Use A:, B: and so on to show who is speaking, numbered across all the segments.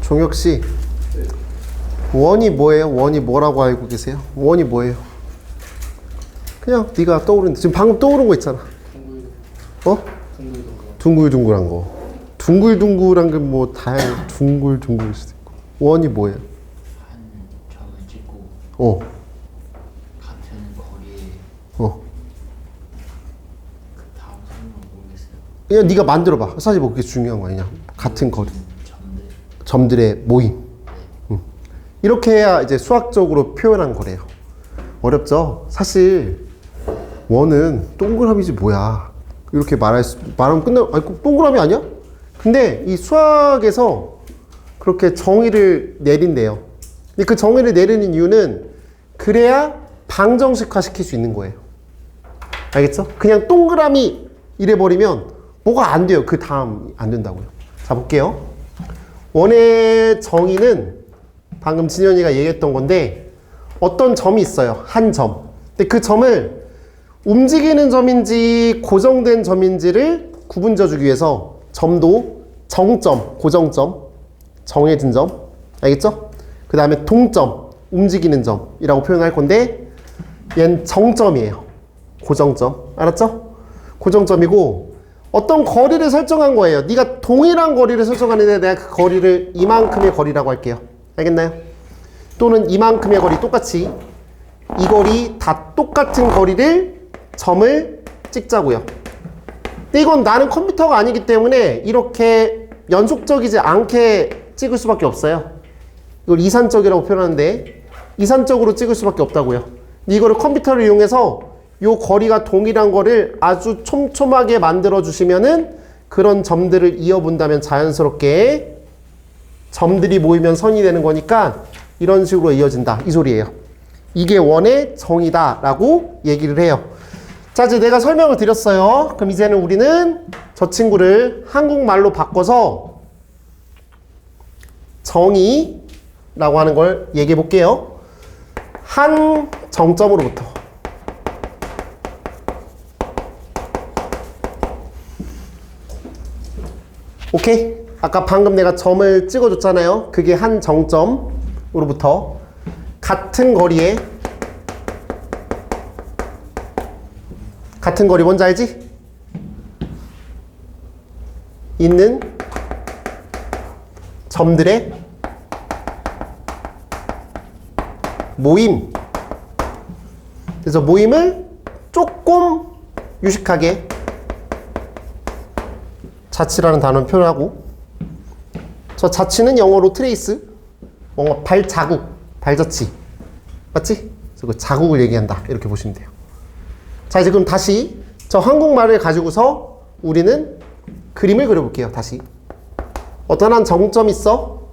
A: 종혁씨, 원이 뭐예요? 원이 뭐라고 알고 계세요? 원이 뭐예요? 그냥 네가 떠오르는, 지금 방금 떠오른 거 있잖아. 어? 둥글둥글한 거. 둥글둥글한 게 뭐 다양한 둥글둥글일 수도 있고. 원이 뭐예요?
B: 한 점을 찍고 같은 거리에 그 다음 설명 모르겠어요.
A: 그냥 네가 만들어봐. 사실 뭐 그게 중요한 거 아니냐. 같은 거리.
B: 점들.
A: 점들의 모임. 이렇게 해야 이제 수학적으로 표현한 거래요. 어렵죠? 사실 원은 동그라미지 뭐야. 이렇게 말하면 아니, 동그라미 아니야? 근데 이 수학에서 그렇게 정의를 내린대요. 근데 그 정의를 내리는 이유는 그래야 방정식화 시킬 수 있는 거예요. 알겠죠? 그냥 동그라미 이래버리면 뭐가 안 돼요. 그 다음 안 된다고요. 자, 볼게요. 원의 정의는 방금 진현이가 얘기했던 건데 어떤 점이 있어요. 한 점. 근데 그 점을 움직이는 점인지 고정된 점인지를 구분져 주기 위해서 점도 정점, 고정점, 정해진 점, 알겠죠? 그 다음에 동점, 움직이는 점이라고 표현할 건데 얘는 정점이에요. 고정점, 알았죠? 고정점이고 어떤 거리를 설정한 거예요. 네가 동일한 거리를 설정하는데 내가 그 거리를 이만큼의 거리라고 할게요. 알겠나요? 또는 이만큼의 거리 똑같이 이 거리 다 똑같은 거리를 점을 찍자고요. 근데 이건 나는 컴퓨터가 아니기 때문에 이렇게 연속적이지 않게 찍을 수밖에 없어요. 이걸 이산적이라고 표현하는데 이산적으로 찍을 수밖에 없다고요. 근데 이거를 컴퓨터를 이용해서 이 거리가 동일한 거를 아주 촘촘하게 만들어 주시면은 그런 점들을 이어본다면 자연스럽게 점들이 모이면 선이 되는 거니까 이런 식으로 이어진다. 이 소리예요. 이게 원의 정의다 라고 얘기를 해요. 자, 이제 내가 설명을 드렸어요. 그럼 이제는 우리는 저 친구를 한국말로 바꿔서 정의라고 하는 걸 얘기해 볼게요. 한 정점으로부터 오케이? 아까 방금 내가 점을 찍어줬잖아요. 그게 한 정점으로부터 같은 거리에 같은 거리 뭔지 알지? 있는 점들의 모임. 그래서 모임을 조금 유식하게 자치라는 단어를 표현하고 저 자치는 영어로 트레이스, 뭔가 발자국, 발자취. 맞지? 그래서 그 자국을 얘기한다. 이렇게 보시면 돼요. 자, 이제 그럼 다시 저 한국말을 가지고서 우리는 그림을 그려볼게요. 다시. 어떤 한 정점이 있어?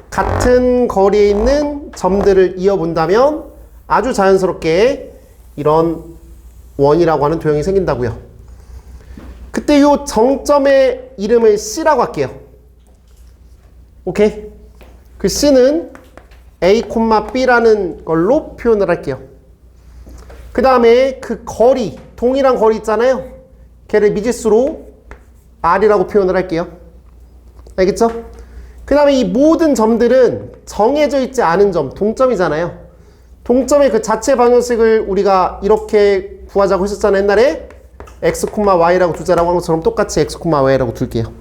A: 같은 거리에 있는 점들을 이어본다면 아주 자연스럽게 이런 원이라고 하는 도형이 생긴다고요. 그때 이 정점의 이름을 C라고 할게요. 오케이? 그 C는 A, B라는 걸로 표현을 할게요. 그 다음에 그 거리, 동일한 거리 있잖아요. 걔를 미지수로 R이라고 표현을 할게요. 알겠죠? 그 다음에 이 모든 점들은 정해져 있지 않은 점, 동점이잖아요. 동점의 그 자체 방정식을 우리가 이렇게 구하자고 했었잖아요. 옛날에 x, y라고 두자라고 한 것처럼 똑같이 x, y라고 둘게요.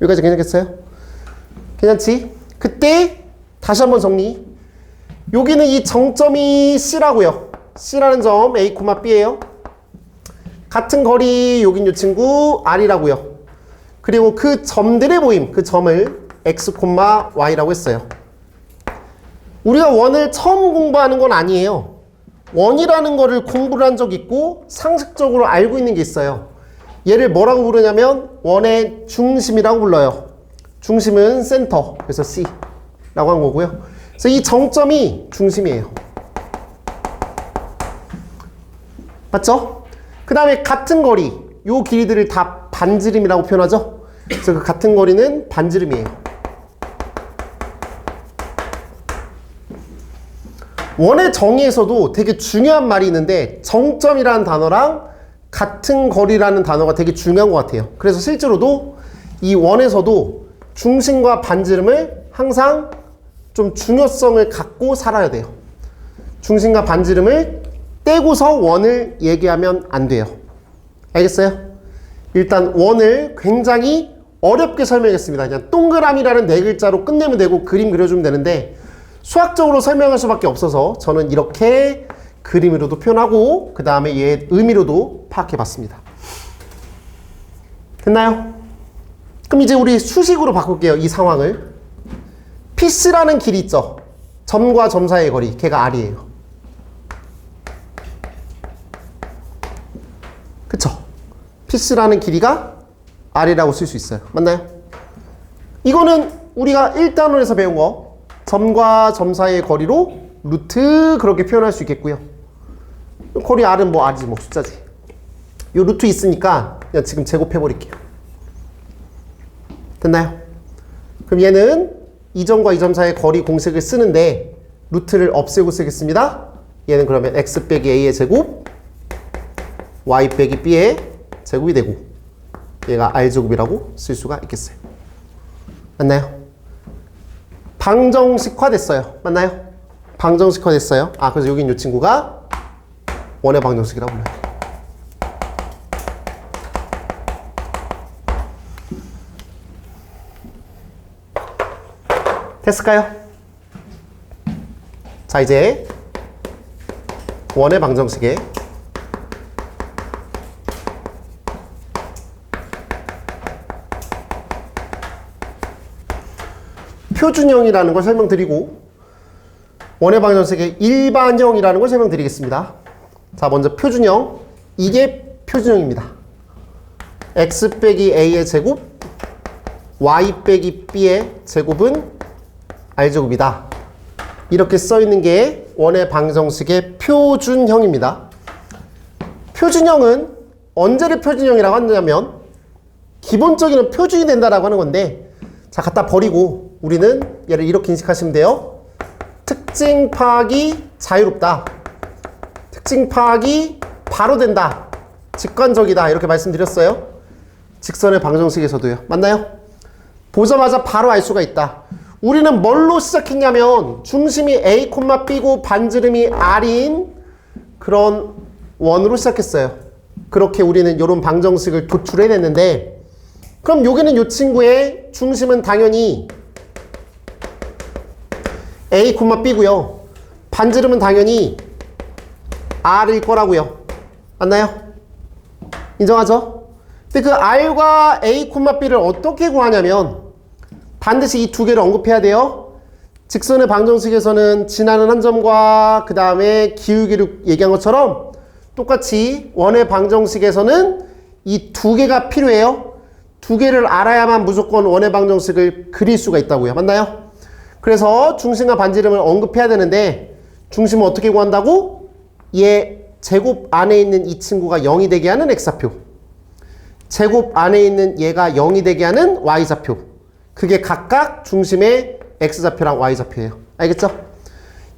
A: 여기까지 괜찮겠어요? 괜찮지? 그때 다시 한번 정리. 여기는 이 정점이 C라고요. C라는 점 A, B예요. 같은 거리 여긴 이 친구 R이라고요. 그리고 그 점들의 모임, 그 점을 x, y라고 했어요. 우리가 원을 처음 공부하는 건 아니에요. 원이라는 거를 공부를 한 적이 있고 상식적으로 알고 있는 게 있어요. 얘를 뭐라고 부르냐면 원의 중심이라고 불러요. 중심은 센터, 그래서 C라고 한 거고요. 그래서 이 정점이 중심이에요. 맞죠? 그 다음에 같은 거리, 요 길이들을 다 반지름이라고 표현하죠? 그래서 그 같은 거리는 반지름이에요. 원의 정의에서도 되게 중요한 말이 있는데 정점이라는 단어랑 같은 거리라는 단어가 되게 중요한 것 같아요. 그래서 실제로도 이 원에서도 중심과 반지름을 항상 좀 중요성을 갖고 살아야 돼요. 중심과 반지름을 떼고서 원을 얘기하면 안 돼요. 알겠어요? 일단 원을 굉장히 어렵게 설명했습니다. 그냥 동그라미라는 네 글자로 끝내면 되고 그림 그려주면 되는데 수학적으로 설명할 수밖에 없어서 저는 이렇게 그림으로도 표현하고 그 다음에 얘의 의미로도 파악해 봤습니다. 됐나요? 그럼 이제 우리 수식으로 바꿀게요. 이 상황을. PC라는 길이 있죠. 점과 점 사이의 거리. 걔가 R이에요. 그쵸? PC라는 길이가 R이라고 쓸 수 있어요. 맞나요? 이거는 우리가 1단원에서 배운 거 점과 점 사이의 거리로 루트 그렇게 표현할 수 있겠고요. 거리 R은 뭐 R이지 뭐 숫자지. 요 루트 있으니까 그냥 지금 제곱해 버릴게요. 됐나요? 그럼 얘는 이 점과 이 점 사이의 거리 공식을 쓰는데 루트를 없애고 쓰겠습니다. 얘는 그러면 x 빼기 a의 제곱 y 빼기 b의 제곱이 되고 얘가 r제곱이라고 쓸 수가 있겠어요. 맞나요? 방정식화 됐어요. 맞나요? 방정식화 됐어요. 아, 그래서 여긴 이 친구가 원의 방정식이라고 불러요. 됐을까요? 자, 이제 원의 방정식에 표준형이라는 걸 설명드리고 원의 방정식의 일반형이라는 걸 설명드리겠습니다. 자, 먼저 표준형. 이게 표준형입니다. x 빼기 a의 제곱 y 빼기 b의 제곱은 r제곱이다. 이렇게 써있는 게 원의 방정식의 표준형입니다. 표준형은 언제를 표준형이라고 하냐면 기본적인 표준이 된다라고 하는 건데 자, 갖다 버리고 우리는 얘를 이렇게 인식하시면 돼요. 특징 파악이 자유롭다. 특징 파악이 바로 된다. 직관적이다. 이렇게 말씀드렸어요. 직선의 방정식에서도요. 맞나요? 보자마자 바로 알 수가 있다. 우리는 뭘로 시작했냐면 중심이 A, B고 반지름이 R인 그런 원으로 시작했어요. 그렇게 우리는 이런 방정식을 도출해냈는데 그럼 여기는 이 친구의 중심은 당연히 A, B고요. 반지름은 당연히 R일 거라고요. 맞나요? 인정하죠? 근데 그 R과 A, B를 어떻게 구하냐면 반드시 이 두 개를 언급해야 돼요. 직선의 방정식에서는 지나는 한 점과 그 다음에 기울기를 얘기한 것처럼 똑같이 원의 방정식에서는 이 두 개가 필요해요. 두 개를 알아야만 무조건 원의 방정식을 그릴 수가 있다고요. 맞나요? 그래서 중심과 반지름을 언급해야 되는데 중심은 어떻게 구한다고? 얘 제곱 안에 있는 이 친구가 0이 되게 하는 x좌표, 제곱 안에 있는 얘가 0이 되게 하는 y좌표. 그게 각각 중심의 x좌표랑 y좌표예요. 알겠죠?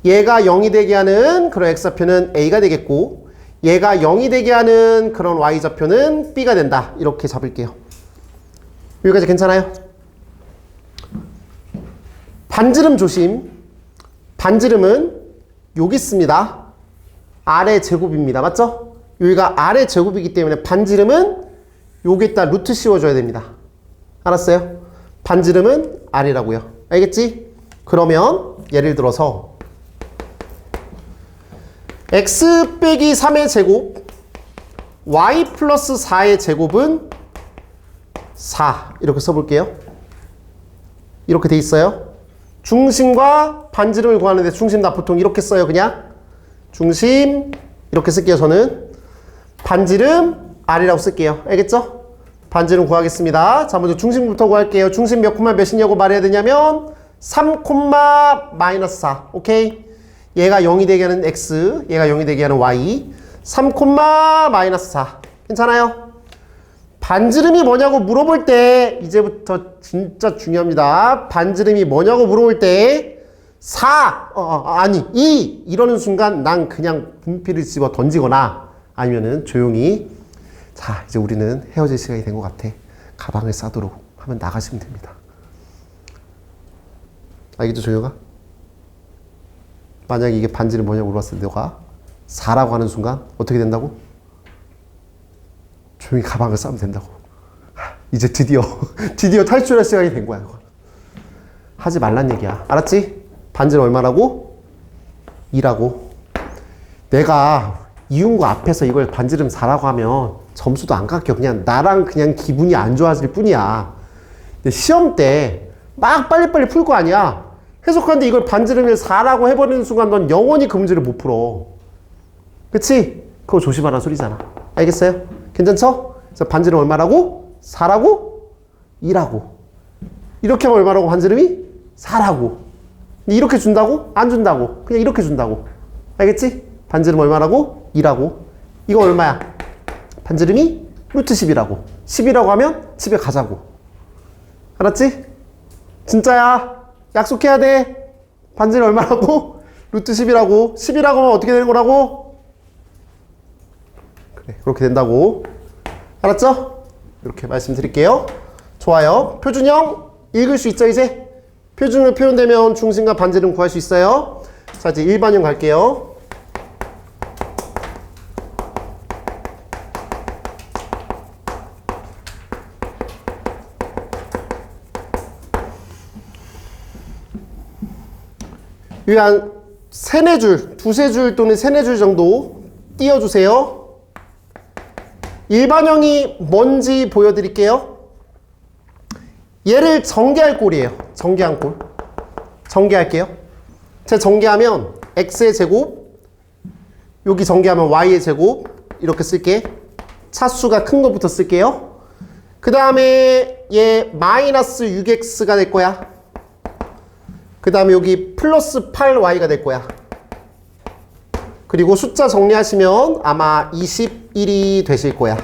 A: 얘가 0이 되게 하는 그런 x좌표는 a가 되겠고 얘가 0이 되게 하는 그런 y좌표는 b가 된다. 이렇게 잡을게요. 여기까지 괜찮아요? 반지름 조심. 반지름은 여기 있습니다. R의 제곱입니다. 맞죠? 여기가 R의 제곱이기 때문에 반지름은 여기에다 루트 씌워줘야 됩니다. 알았어요? 반지름은 R이라고요. 알겠지? 그러면 예를 들어서 x 빼기 3의 제곱 y 플러스 4의 제곱은 4 이렇게 써볼게요. 이렇게 돼 있어요. 중심과 반지름을 구하는데 중심 나 보통 이렇게 써요. 그냥 중심 이렇게 쓸게요. 저는 반지름 R이라고 쓸게요. 알겠죠? 반지름 구하겠습니다. 자, 먼저 중심부터 구할게요. 중심 몇 콤마 몇이냐고 말해야 되냐면 3 콤마 마이너스 4. 오케이? 얘가 0이 되게 하는 x, 얘가 0이 되게 하는 y. 3 콤마 마이너스 4. 괜찮아요? 반지름이 뭐냐고 물어볼 때 이제부터 진짜 중요합니다. 반지름이 뭐냐고 물어볼 때 4, 아니 2 이러는 순간 난 그냥 분필을 집어 던지거나 아니면은 조용히 자, 이제 우리는 헤어질 시간이 된 것 같아. 가방을 싸도록 하면 나가시면 됩니다. 알겠죠, 종혁아? 만약에 이게 반지름 뭐냐고 물어봤을 때 너가 4라고 하는 순간 어떻게 된다고? 조용히 가방을 싸면 된다고. 이제 드디어 탈출할 시간이 된 거야. 하지 말란 얘기야. 알았지? 반지름 얼마라고? 2라고. 내가 이윤구 앞에서 이걸 반지름 4라고 하면 점수도 안 깎여. 그냥 나랑 그냥 기분이 안 좋아질 뿐이야. 근데 시험 때 막 빨리빨리 풀 거 아니야. 해석하는데 이걸 반지름을 4라고 해버리는 순간 넌 영원히 그 문제를 못 풀어. 그치? 그거 조심하라는 소리잖아. 알겠어요? 괜찮죠? 그래서 반지름 얼마라고? 4라고? 2라고. 이렇게 하면 얼마라고? 반지름이? 4라고. 근데 이렇게 준다고? 안 준다고. 그냥 이렇게 준다고. 알겠지? 반지름 얼마라고? 2라고. 이거 얼마야? 반지름이 루트 10이라고. 10이라고 하면 집에 가자고. 알았지? 진짜야. 약속해야 돼. 반지름 얼마라고? 루트 10이라고. 10이라고 하면 어떻게 되는 거라고? 그래, 그렇게 된다고. 알았죠? 이렇게 말씀드릴게요. 좋아요. 표준형 읽을 수 있죠, 이제? 표준으로 표현되면 중심과 반지름 구할 수 있어요. 자, 이제 일반형 갈게요. 여기 한 세네 줄, 두세 줄 또는 세네 줄 정도 띄워주세요. 일반형이 뭔지 보여드릴게요. 얘를 전개할 꼴이에요. 전개한 꼴. 전개할게요. 제가 전개하면 x의 제곱, 여기 전개하면 y의 제곱 이렇게 쓸게. 차수가 큰 것부터 쓸게요. 그 다음에 얘 마이너스 6x가 될 거야. 그 다음에 여기 플러스 8y가 될 거야. 그리고 숫자 정리하시면 아마 21이 되실 거야.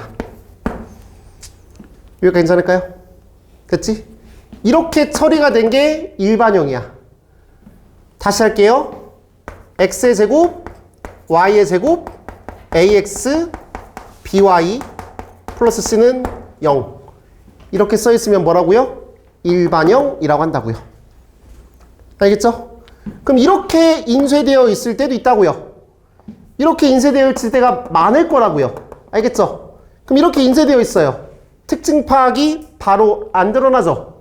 A: 이거 괜찮을까요? 됐지? 이렇게 처리가 된 게 일반형이야. 다시 할게요. x의 제곱, y의 제곱, ax, by, 플러스 c는 0. 이렇게 써 있으면 뭐라고요? 일반형이라고 한다고요. 알겠죠? 그럼 이렇게 인쇄되어 있을 때도 있다고요. 이렇게 인쇄되어 있을 때가 많을 거라고요. 알겠죠? 그럼 이렇게 인쇄되어 있어요. 특징 파악이 바로 안 드러나죠?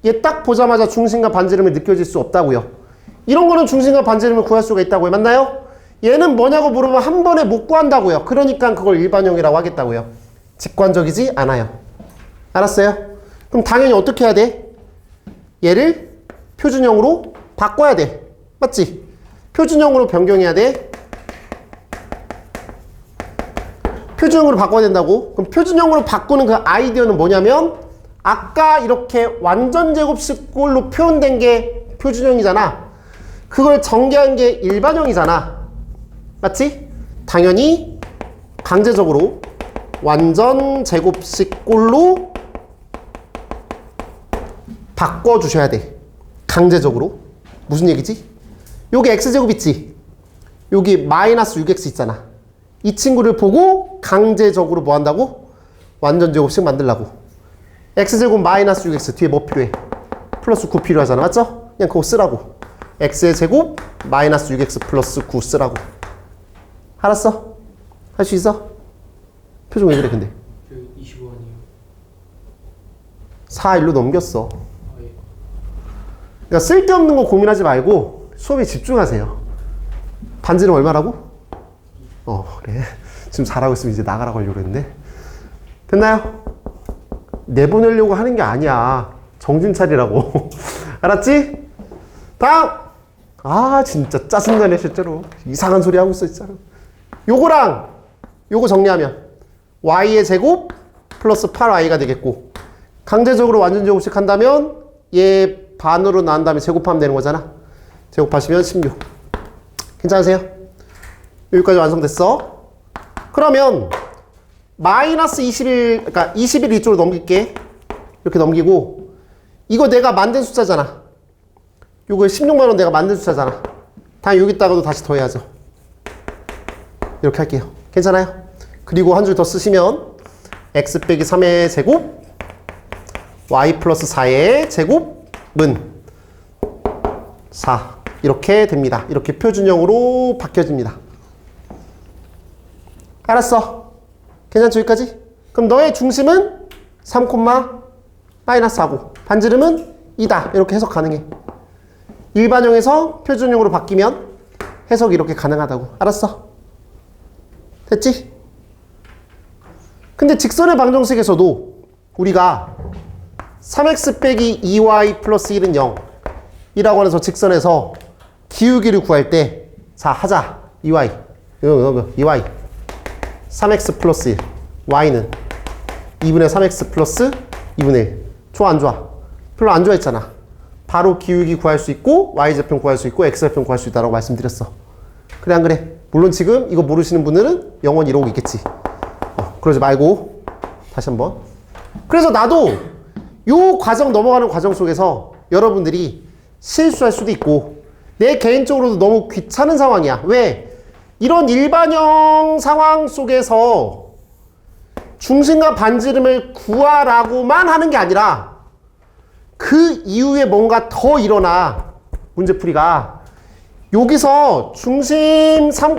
A: 얘 딱 보자마자 중심과 반지름을 느껴질 수 없다고요. 이런 거는 중심과 반지름을 구할 수가 있다고요. 맞나요? 얘는 뭐냐고 물으면 한 번에 못 구한다고요. 그러니까 그걸 일반형이라고 하겠다고요. 직관적이지 않아요. 알았어요? 그럼 당연히 어떻게 해야 돼? 얘를 표준형으로 바꿔야 돼. 맞지? 표준형으로 변경해야 돼. 표준형으로 바꿔야 된다고? 그럼 표준형으로 바꾸는 그 아이디어는 뭐냐면 아까 이렇게 완전 제곱식꼴로 표현된 게 표준형이잖아. 그걸 전개한 게 일반형이잖아. 맞지? 당연히 강제적으로 완전 제곱식꼴로 바꿔주셔야 돼. 강제적으로. 무슨 얘기지? 여기 x제곱 있지? 여기 마이너스 6x 있잖아. 이 친구를 보고 강제적으로 뭐 한다고? 완전 제곱식 만들라고. x제곱 마이너스 6x 뒤에 뭐 필요해? 플러스 9 필요하잖아. 맞죠? 그냥 그거 쓰라고. x의 제곱 마이너스 6x 플러스 9 쓰라고. 알았어? 할 수 있어? 표정 왜 그래 근데?
B: 25원이요.
A: 4 일로 넘겼어. 그러니까 쓸데없는 거 고민하지 말고 수업에 집중하세요. 반지름 얼마라고? 그래. 지금 잘하고 있으면 이제 나가라고 하려고 그랬는데. 됐나요? 내보내려고 하는 게 아니야. 정신 차리라고. 알았지? 다음! 아, 진짜 짜증나네, 실제로. 이상한 소리 하고 있어, 진짜로. 요거랑 요거 정리하면 y의 제곱 플러스 8y가 되겠고, 강제적으로 완전 제곱식 한다면 얘 반으로 나눈 다음에 제곱하면 되는 거잖아. 제곱하시면 16. 괜찮으세요? 여기까지 완성됐어. 그러면 마이너스 21, 그러니까 21 이쪽으로 넘길게. 이렇게 넘기고, 이거 내가 만든 숫자잖아. 요거 16만 원 내가 만든 숫자잖아. 당연히 여기다가도 다시 더해야죠. 이렇게 할게요. 괜찮아요? 그리고 한 줄 더 쓰시면 x 빼기 3의 제곱 y 플러스 4의 제곱은 4 이렇게 됩니다. 이렇게 표준형으로 바뀌어집니다. 알았어. 괜찮죠? 여기까지? 그럼 너의 중심은 3, 마이너스 4고 반지름은 2다. 이렇게 해석 가능해. 일반형에서 표준형으로 바뀌면 해석이 이렇게 가능하다고. 알았어? 됐지? 근데 직선의 방정식에서도 우리가 3x 빼기 2y 플러스 1은 0 이라고 하는 저 직선에서 기울기를 구할 때 자 하자. 2y 3x 플러스 1 y는 2분의 3x 플러스 2분의 1 좋아 안 좋아? 별로 안 좋아했잖아. 바로 기울기 구할 수 있고 y좌표 구할 수 있고 x좌표 구할 수 있다고 말씀드렸어. 그래 안 그래? 물론 지금 이거 모르시는 분들은 영원히 이러고 있겠지. 그러지 말고 다시 한번. 그래서 나도 요 과정 넘어가는 과정 속에서 여러분들이 실수할 수도 있고 내 개인적으로도 너무 귀찮은 상황이야. 왜? 이런 일반형 상황 속에서 중심과 반지름을 구하라고만 하는 게 아니라 그 이후에 뭔가 더 일어나. 문제풀이가 여기서 중심 3,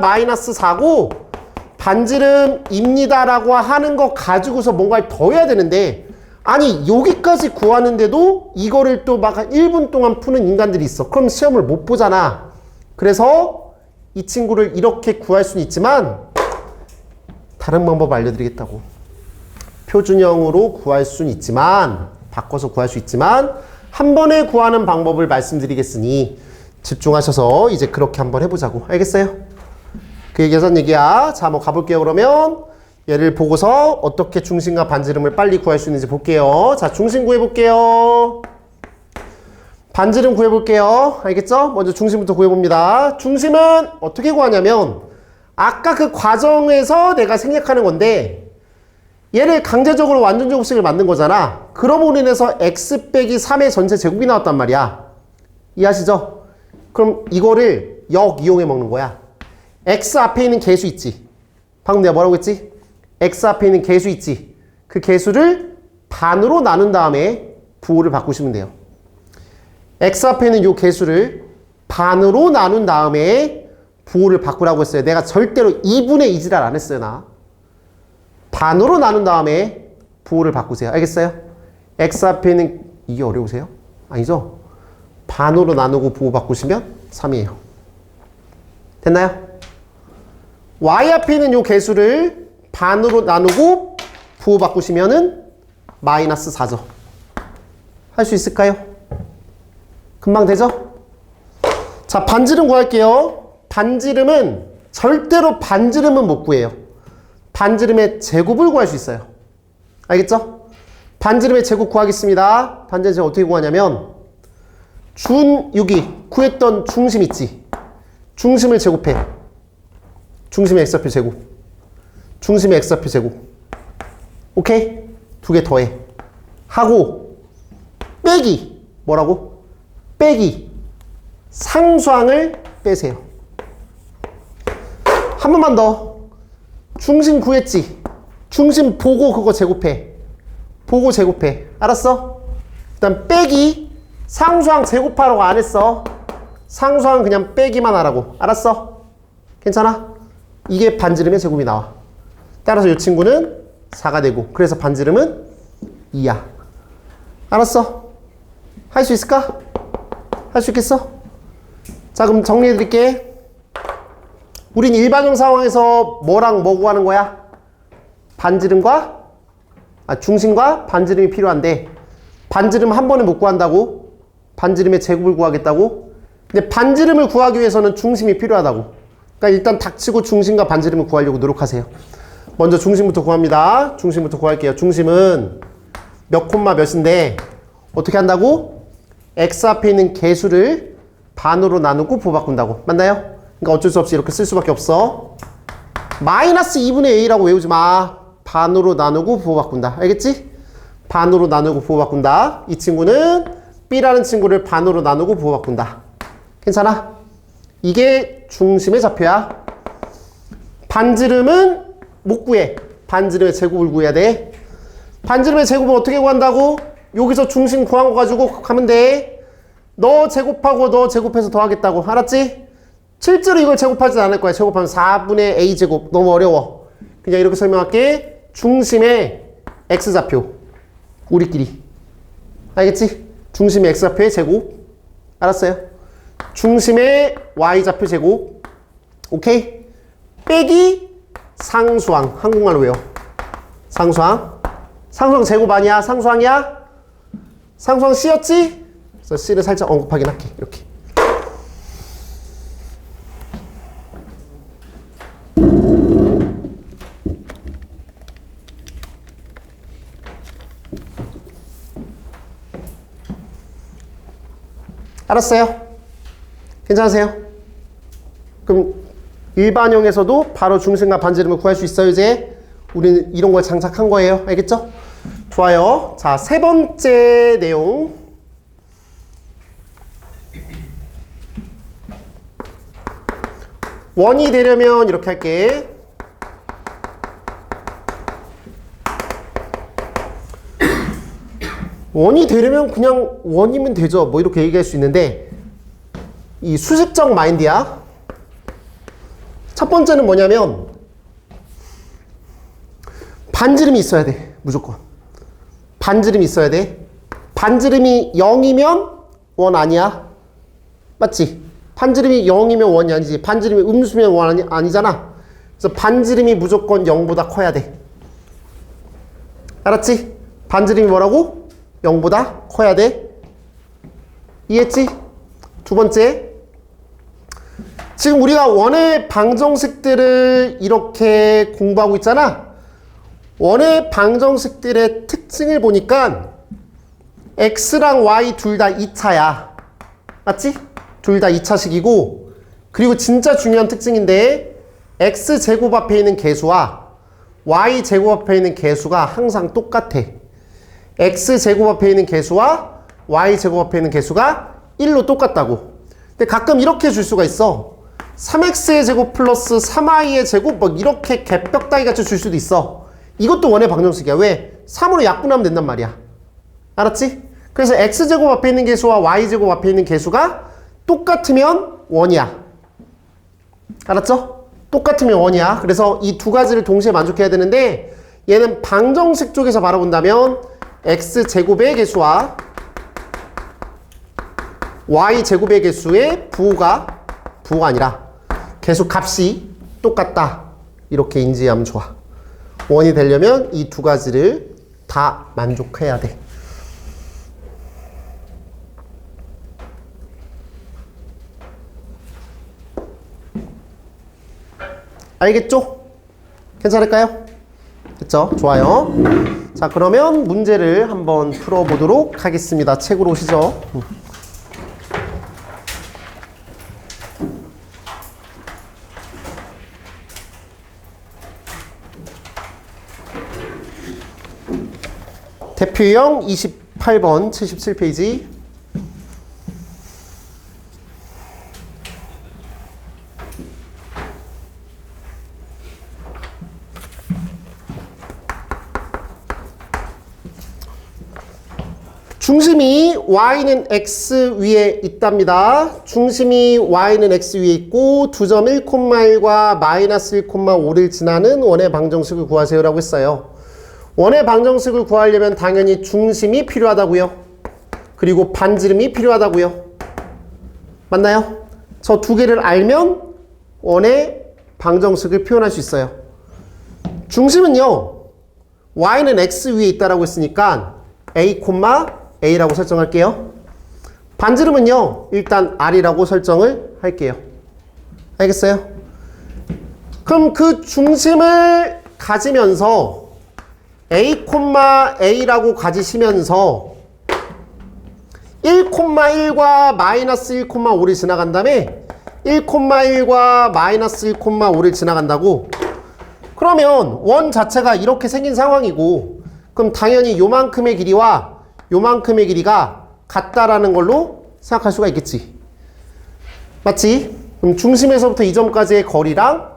A: 마이너스 4고 반지름입니다 라고 하는 거 가지고서 뭔가를 더 해야 되는데 아니 여기까지 구하는데도 이거를 또 막 1분 동안 푸는 인간들이 있어. 그럼 시험을 못 보잖아. 그래서 이 친구를 이렇게 구할 수는 있지만 다른 방법 알려드리겠다고. 표준형으로 구할 수는 있지만 바꿔서 구할 수 있지만 한 번에 구하는 방법을 말씀드리겠으니 집중하셔서 이제 그렇게 한번 해보자고. 알겠어요? 그 얘기해서 한 얘기야. 자, 한번 가볼게요. 그러면 얘를 보고서 어떻게 중심과 반지름을 빨리 구할 수 있는지 볼게요. 자, 중심 구해볼게요. 반지름 구해볼게요. 알겠죠? 먼저 중심부터 구해봅니다. 중심은 어떻게 구하냐면 아까 그 과정에서 내가 생략하는 건데 얘를 강제적으로 완전 제곱식을 만든 거잖아. 그럼으로 인해서 x 빼기 3의 전체 제곱이 나왔단 말이야. 이해하시죠? 그럼 이거를 역 이용해 먹는 거야. x 앞에 있는 개수 있지. 방금 내가 뭐라고 했지? x 앞에 있는 개수 있지. 그 개수를 반으로 나눈 다음에 부호를 바꾸시면 돼요. x 앞에 있는 요 개수를 반으로 나눈 다음에 부호를 바꾸라고 했어요. 내가 절대로 2분의 2지랄 안 했어요. 나 반으로 나눈 다음에 부호를 바꾸세요. 알겠어요? x 앞에 있는 이게 어려우세요? 아니죠? 반으로 나누고 부호 바꾸시면 3이에요. 됐나요? y 앞에 있는 요 개수를 반으로 나누고 부호 바꾸시면은 마이너스 4죠. 할 수 있을까요? 금방 되죠? 자, 반지름 구할게요. 반지름은 절대로 반지름은 못 구해요. 반지름의 제곱을 구할 수 있어요. 알겠죠? 반지름의 제곱 구하겠습니다. 반지름 제곱 어떻게 구하냐면 여기 구했던 중심 있지? 중심을 제곱해. 중심의 x좌표 제곱. 중심의 x좌표 제곱. 오케이? 두 개 더해. 하고 빼기. 뭐라고? 빼기. 상수항을 빼세요. 한 번만 더. 중심 구했지? 중심 보고 그거 제곱해. 보고 제곱해. 알았어? 일단 빼기. 상수항 제곱하라고 안 했어. 상수항 그냥 빼기만 하라고. 알았어? 괜찮아? 이게 반지름의 제곱이 나와. 따라서 이 친구는 4가 되고 그래서 반지름은 2야. 알았어? 할 수 있을까? 할 수 있겠어? 자, 그럼 정리해 드릴게. 우린 일반형 상황에서 뭐랑 뭐 구하는 거야? 반지름과 중심과 반지름이 필요한데 반지름 한 번에 못 구한다고? 반지름의 제곱을 구하겠다고? 근데 반지름을 구하기 위해서는 중심이 필요하다고. 그러니까 일단 닥치고 중심과 반지름을 구하려고 노력하세요. 먼저 중심부터 구합니다. 중심부터 구할게요. 중심은 몇 콤마 몇인데 어떻게 한다고? x 앞에 있는 개수를 반으로 나누고 부호 바꾼다고. 맞나요? 그러니까 어쩔 수 없이 이렇게 쓸 수밖에 없어. 마이너스 2분의 a라고 외우지 마. 반으로 나누고 부호 바꾼다. 알겠지? 반으로 나누고 부호 바꾼다. 이 친구는 b라는 친구를 반으로 나누고 부호 바꾼다. 괜찮아? 이게 중심의 좌표야. 반지름은 못 구해. 반지름의 제곱을 구해야 돼. 반지름의 제곱은 어떻게 구한다고? 여기서 중심 구한 거 가지고 가면 돼. 너 제곱하고 너 제곱해서 더하겠다고. 알았지? 실제로 이걸 제곱하진 않을 거야. 제곱하면 4분의 a제곱. 너무 어려워. 그냥 이렇게 설명할게. 중심의 x좌표. 우리끼리. 알겠지? 중심의 x좌표의 제곱. 알았어요? 중심의 y좌표 제곱. 오케이? 빼기 상수항. 한국말로 외워. 상수항. 상수항 제곱 아니야? 상수항이야? 상수항 C였지? 그래서 C를 살짝 언급하긴 할게. 이렇게. 알았어요? 괜찮으세요? 그럼 일반형에서도 바로 중심과 반지름을 구할 수 있어요, 이제? 우리는 이런 걸 장착한 거예요. 알겠죠? 좋아요. 자, 세 번째 내용. 원이 되려면 이렇게 할게. 원이 되려면 그냥 원이면 되죠. 뭐 이렇게 얘기할 수 있는데 이 수식적 마인드야. 첫 번째는 뭐냐면 반지름이 있어야 돼. 무조건. 반지름이 있어야 돼. 반지름이 0이면 원 아니야. 맞지? 반지름이 0이면 원이 아니지. 반지름이 음수면 원 아니잖아. 그래서 반지름이 무조건 0보다 커야 돼. 알았지? 반지름이 뭐라고? 0보다 커야 돼. 이해했지? 두 번째. 지금 우리가 원의 방정식들을 이렇게 공부하고 있잖아. 원의 방정식들의 특징을 보니까 x랑 y 둘 다 2차야. 맞지? 둘 다 2차식이고, 그리고 진짜 중요한 특징인데 x제곱 앞에 있는 개수와 y제곱 앞에 있는 개수가 항상 똑같아. x제곱 앞에 있는 개수와 y제곱 앞에 있는 개수가 1로 똑같다고. 근데 가끔 이렇게 줄 수가 있어. 3x의 제곱 플러스 3y의 제곱 뭐 이렇게 개벽다귀 같이 줄 수도 있어. 이것도 원의 방정식이야. 왜? 3으로 약분하면 된단 말이야. 알았지? 그래서 x제곱 앞에 있는 개수와 y제곱 앞에 있는 개수가 똑같으면 원이야. 알았죠? 똑같으면 원이야. 그래서 이 두 가지를 동시에 만족해야 되는데 얘는 방정식 쪽에서 바라본다면 x제곱의 개수와 y제곱의 개수의 부호가 아니라 개수 값이 똑같다. 이렇게 인지하면 좋아. 원이 되려면 이 두 가지를 다 만족해야 돼. 알겠죠? 괜찮을까요? 됐죠? 좋아요. 자, 그러면 문제를 한번 풀어보도록 하겠습니다. 책으로 오시죠. 대표형 28번 77페이지. 중심이 y는 x 위에 있답니다. 중심이 y는 x 위에 있고 두 점 1,1과 마이너스 1,5를 지나는 원의 방정식을 구하세요라고 했어요. 원의 방정식을 구하려면 당연히 중심이 필요하다고요. 그리고 반지름이 필요하다고요. 맞나요? 저 두 개를 알면 원의 방정식을 표현할 수 있어요. 중심은요, y는 x 위에 있다라고 했으니까 a, a라고 설정할게요. 반지름은요, 일단 r이라고 설정을 할게요. 알겠어요? 그럼 그 중심을 가지면서 a,a라고 가지시면서 1,1과 마이너스 1,5를 지나간 다음에 1,1과 마이너스 1,5를 지나간다고? 그러면 원 자체가 이렇게 생긴 상황이고, 그럼 당연히 요만큼의 길이와 요만큼의 길이가 같다라는 걸로 생각할 수가 있겠지. 맞지? 그럼 중심에서부터 이 점까지의 거리랑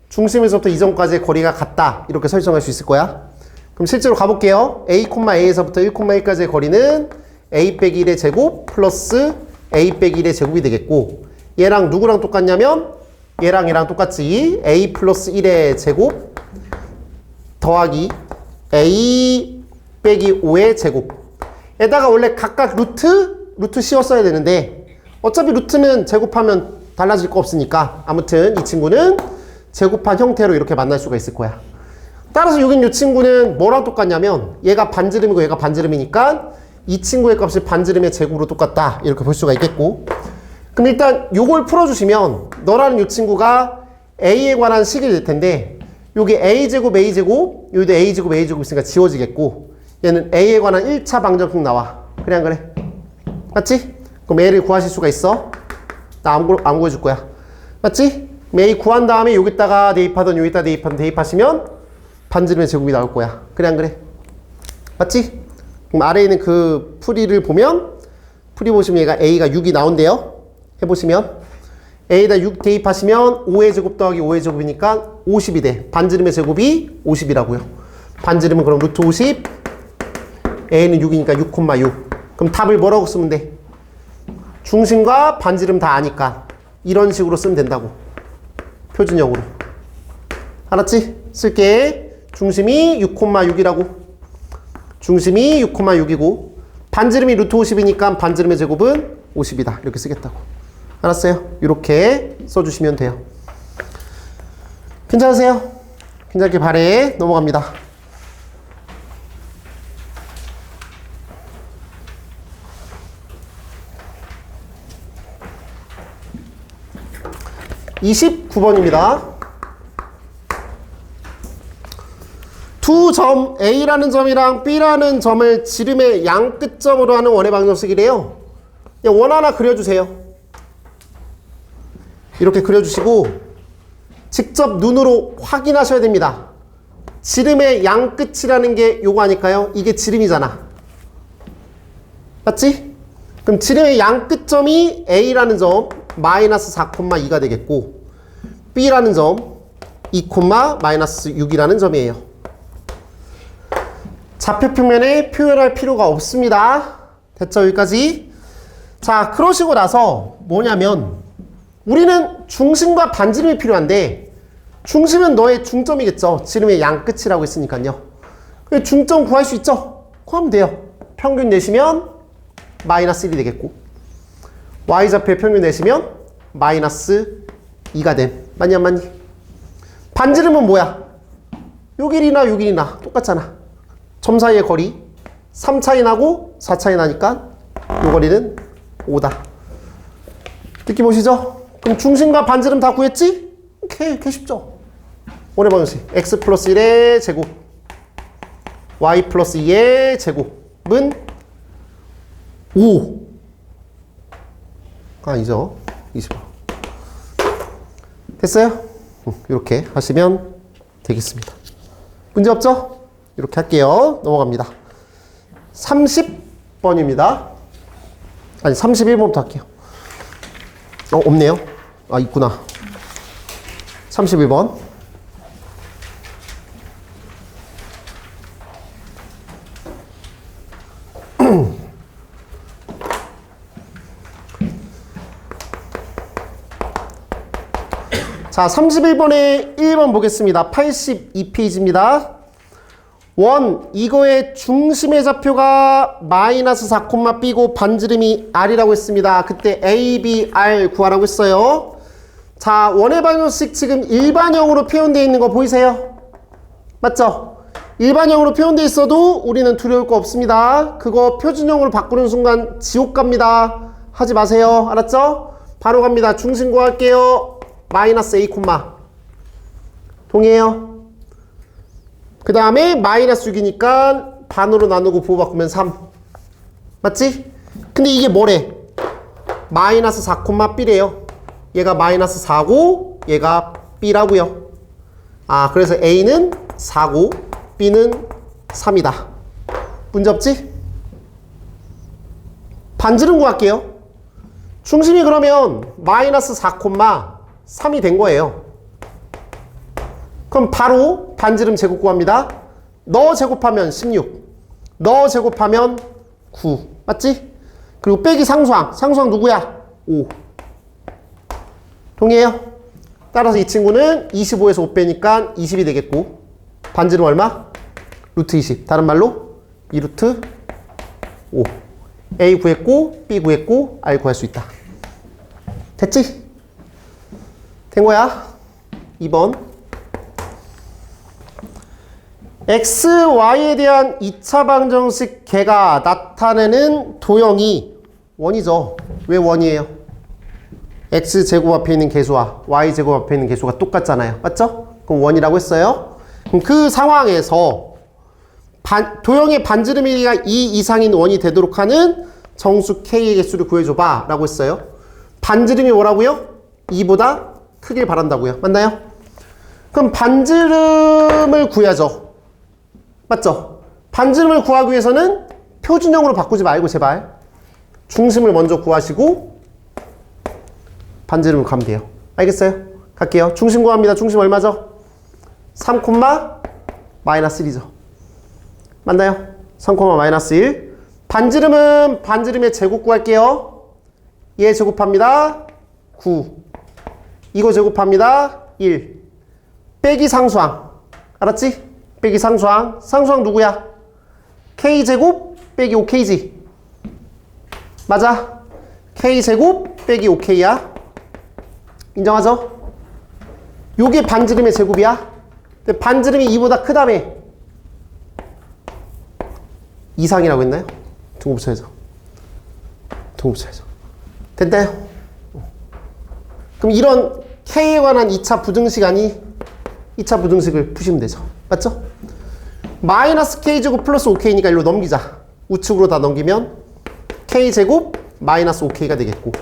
A: 중심에서부터 이 점까지의 거리가 같다. 이렇게 설정할 수 있을 거야. 그럼 실제로 가볼게요. a,a에서부터 1,1까지의 거리는 a 빼기 1의 제곱 플러스 a 빼기 1의 제곱이 되겠고 얘랑 누구랑 똑같냐면 얘랑 똑같지. a 플러스 1의 제곱 더하기 a 빼기 5의 제곱 에다가 원래 각각 루트 씌웠어야 되는데 어차피 루트는 제곱하면 달라질 거 없으니까 아무튼 이 친구는 제곱한 형태로 이렇게 만날 수가 있을 거야. 따라서 여긴 이 친구는 뭐랑 똑같냐면 얘가 반지름이고 얘가 반지름이니까 이 친구의 값이 반지름의 제곱으로 똑같다 이렇게 볼 수가 있겠고 그럼 일단 요걸 풀어주시면 너라는 이 친구가 a에 관한 식이 될 텐데 요게 a제곱 a제곱 여기도 a제곱 a제곱 있으니까 지워지겠고 얘는 a에 관한 1차 방정식 나와. 그래 안 그래? 맞지? 그럼 a를 구하실 수가 있어. 나 안 구해줄 거야. 맞지? a 구한 다음에 여기다가 대입하던 여기다 대입하시면 반지름의 제곱이 나올 거야. 그래 안 그래? 맞지? 그럼 아래에 있는 그 풀이를 보면 풀이 보시면 얘가 a가 6이 나온대요. 해보시면 a에다 6 대입하시면 5의 제곱 더하기 5의 제곱이니까 50이 돼. 반지름의 제곱이 50이라고요. 반지름은 그럼 루트 50 a는 6이니까 6,6 그럼 답을 뭐라고 쓰면 돼? 중심과 반지름 다 아니까 이런 식으로 쓰면 된다고. 표준형으로. 알았지? 쓸게. 중심이 6,6이라고. 중심이 6,6이고 반지름이 루트 50이니까 반지름의 제곱은 50이다. 이렇게 쓰겠다고. 알았어요? 이렇게 써주시면 돼요. 괜찮으세요? 괜찮게 바래. 넘어갑니다. (29번입니다) 두 점 A라는 점이랑 B라는 점을 지름의 양 끝점으로 하는 원의 방정식이래요. 그냥 원 하나 그려주세요. 이렇게 그려주시고 직접 눈으로 확인하셔야 됩니다. 지름의 양 끝이라는 게 요거 아닐까요? 이게 지름이잖아. 맞지? 그럼 지름의 양 끝점이 A라는 점 마이너스 4,2가 되겠고 B라는 점 2, 마이너스 6이라는 점이에요. 좌표평면에 표현할 필요가 없습니다. 됐죠? 여기까지. 자, 그러시고 나서 뭐냐면 우리는 중심과 반지름이 필요한데 중심은 너의 중점이겠죠. 지름의 양 끝이라고 했으니까요. 중점 구할 수 있죠? 구하면 돼요. 평균 내시면 마이너스 1이 되겠고 y좌표의 평균 내시면 마이너스 2가 됨. 맞니 안 맞니? 반지름은 뭐야? 요 길이나 요 길이나 똑같잖아. 점 사이의 거리 3 차이 나고 4 차이 나니까 요 거리는 5다. 느낌 오시죠? 그럼 중심과 반지름 다 구했지? 오케이, 개 쉽죠? 원의 방정식 x 플러스 1의 제곱 y 플러스 2의 제곱은 5 아니죠? 20. 됐어요? 이렇게 하시면 되겠습니다. 문제 없죠? 이렇게 할게요. 넘어갑니다. 30번입니다. 아니 31번부터 할게요. 없네요. 아, 있구나. 31번. 자, 31번에 1번 보겠습니다. 82페이지입니다. 원, 이거의 중심의 좌표가 마이너스 4,B고 반지름이 R이라고 했습니다. 그때 A, B, R 구하라고 했어요. 자, 원의 방정식 지금 일반형으로 표현되어 있는 거 보이세요? 맞죠? 일반형으로 표현되어 있어도 우리는 두려울 거 없습니다. 그거 표준형으로 바꾸는 순간 지옥 갑니다. 하지 마세요. 알았죠? 바로 갑니다. 중심 구할게요. 마이너스 A, 동의해요? 그 다음에 마이너스 6이니까 반으로 나누고 부호 바꾸면 3. 맞지? 근데 이게 뭐래? 마이너스 4,B래요. 얘가 마이너스 4고 얘가 B라고요. 아, 그래서 A는 4고 B는 3이다. 문제 없지? 반지름 구할게요. 중심이 그러면 마이너스 4,3이 된 거예요. 그럼 바로 반지름 제곱 구합니다. 너 제곱하면 16, 너 제곱하면 9. 맞지? 그리고 빼기 상수항. 상수항 누구야? 5. 동의해요? 따라서 이 친구는 25에서 5 빼니까 20이 되겠고, 반지름 얼마? 루트 20. 다른 말로 2루트 5. A 구했고, B 구했고, R 구할 수 있다. 됐지? 된 거야. 2번. x, y에 대한 2차 방정식 개가 나타내는 도형이 원이죠. 왜 원이에요? x제곱 앞에 있는 개수와 y제곱 앞에 있는 개수가 똑같잖아요. 맞죠? 그럼 원이라고 했어요. 그럼 그 상황에서 도형의 반지름의 길이가 2 이상인 원이 되도록 하는 정수 k의 개수를 구해줘봐 라고 했어요. 반지름이 뭐라고요? 2보다 크길 바란다고요. 맞나요? 그럼 반지름을 구해야죠. 맞죠? 반지름을 구하기 위해서는 표준형으로 바꾸지 말고 제발 중심을 먼저 구하시고 반지름을 구하면 돼요. 알겠어요? 갈게요. 중심 구합니다. 중심 얼마죠? 3, 마이너스 1이죠. 맞나요? 3, 마이너스 1. 반지름은 반지름의 제곱 구할게요. 얘 제곱합니다. 9. 이거 제곱합니다. 1. 빼기 상수항. 알았지? 빼기 상수항. 상수항 누구야? K제곱 빼기 5K지. 맞아? K제곱 빼기 5K야. 인정하죠? 요게 반지름의 제곱이야. 근데 반지름이 2보다 크다며. 이상이라고 했나요? 등호 붙여야죠. 등호 붙여야죠. 됐나요? 그럼 이런 K에 관한 2차 부등식 아니? 2차 부등식을 푸시면 되죠. 맞죠? 마이너스 K제곱 플러스 5K니까 일로 넘기자. 우측으로 다 넘기면 K제곱 마이너스 5K가 되겠고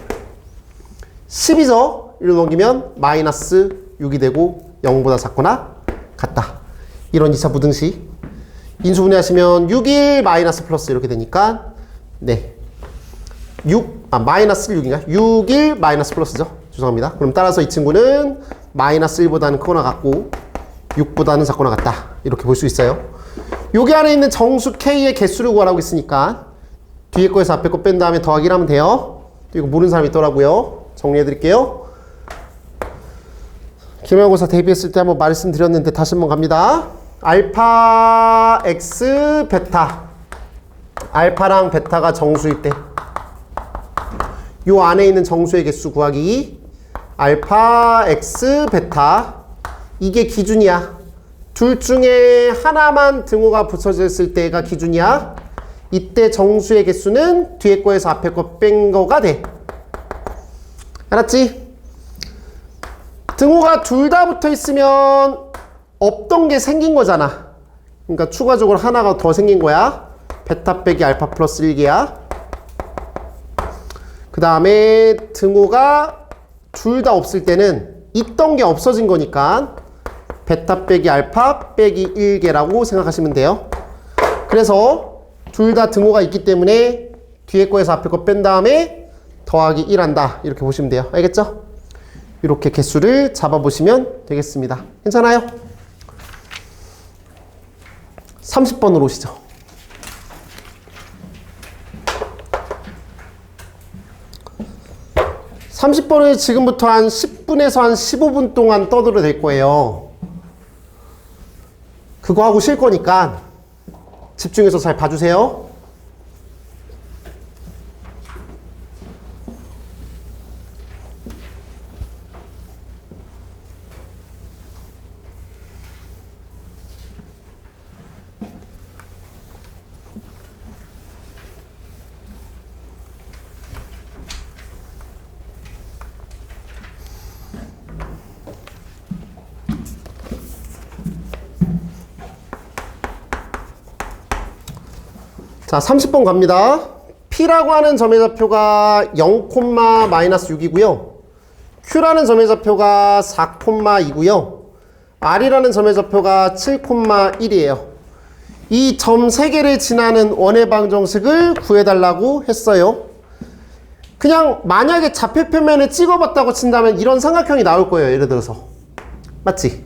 A: 10이죠? 일로 넘기면 마이너스 6이 되고 0보다 작거나 같다. 이런 2차 부등식 인수분해하시면 6일 마이너스 플러스 이렇게 되니까 네. 마이너스 6인가? 6일 마이너스 플러스죠. 죄송합니다. 그럼 따라서 이 친구는 마이너스 1보다는 크거나 같고 6보다는 작거나 같다. 이렇게 볼 수 있어요. 여기 안에 있는 정수 K의 개수를 구하라고 했으니까 뒤에 거에서 앞에 거 뺀 다음에 더하기를 하면 돼요. 또 이거 모르는 사람이 있더라고요. 정리해 드릴게요. 기말고사 대비했을 때 한번 말씀드렸는데 다시 한번 갑니다. 알파 x 베타. 알파랑 베타가 정수일 때 요 안에 있는 정수의 개수 구하기. 알파 x 베타. 이게 기준이야. 둘 중에 하나만 등호가 붙여져 있을 때가 기준이야. 이때 정수의 개수는 뒤에 거에서 앞에 거 뺀 거가 돼. 알았지? 등호가 둘 다 붙어 있으면 없던 게 생긴 거잖아. 그러니까 추가적으로 하나가 더 생긴 거야. 베타 빼기 알파 플러스 1개야. 그 다음에 등호가 둘 다 없을 때는 있던 게 없어진 거니까 베타 빼기 알파 빼기 1개라고 생각하시면 돼요. 그래서 둘 다 등호가 있기 때문에 뒤에 거에서 앞에 거 뺀 다음에 더하기 1 한다. 이렇게 보시면 돼요. 알겠죠? 이렇게 개수를 잡아보시면 되겠습니다. 괜찮아요? 30번으로 오시죠. 30번을 지금부터 한 10분에서 한 15분 동안 떠들어도 될 거예요. 그거 하고 쉴 거니까 집중해서 잘 봐주세요. 자, 30번 갑니다. P라고 하는 점의 좌표가 0, 마이너스 6이고요. Q라는 점의 좌표가 4, 2고요. R이라는 점의 좌표가 7, 1이에요. 이 점 3개를 지나는 원의 방정식을 구해달라고 했어요. 그냥 만약에 좌표표면을 찍어봤다고 친다면 이런 삼각형이 나올 거예요. 예를 들어서. 맞지?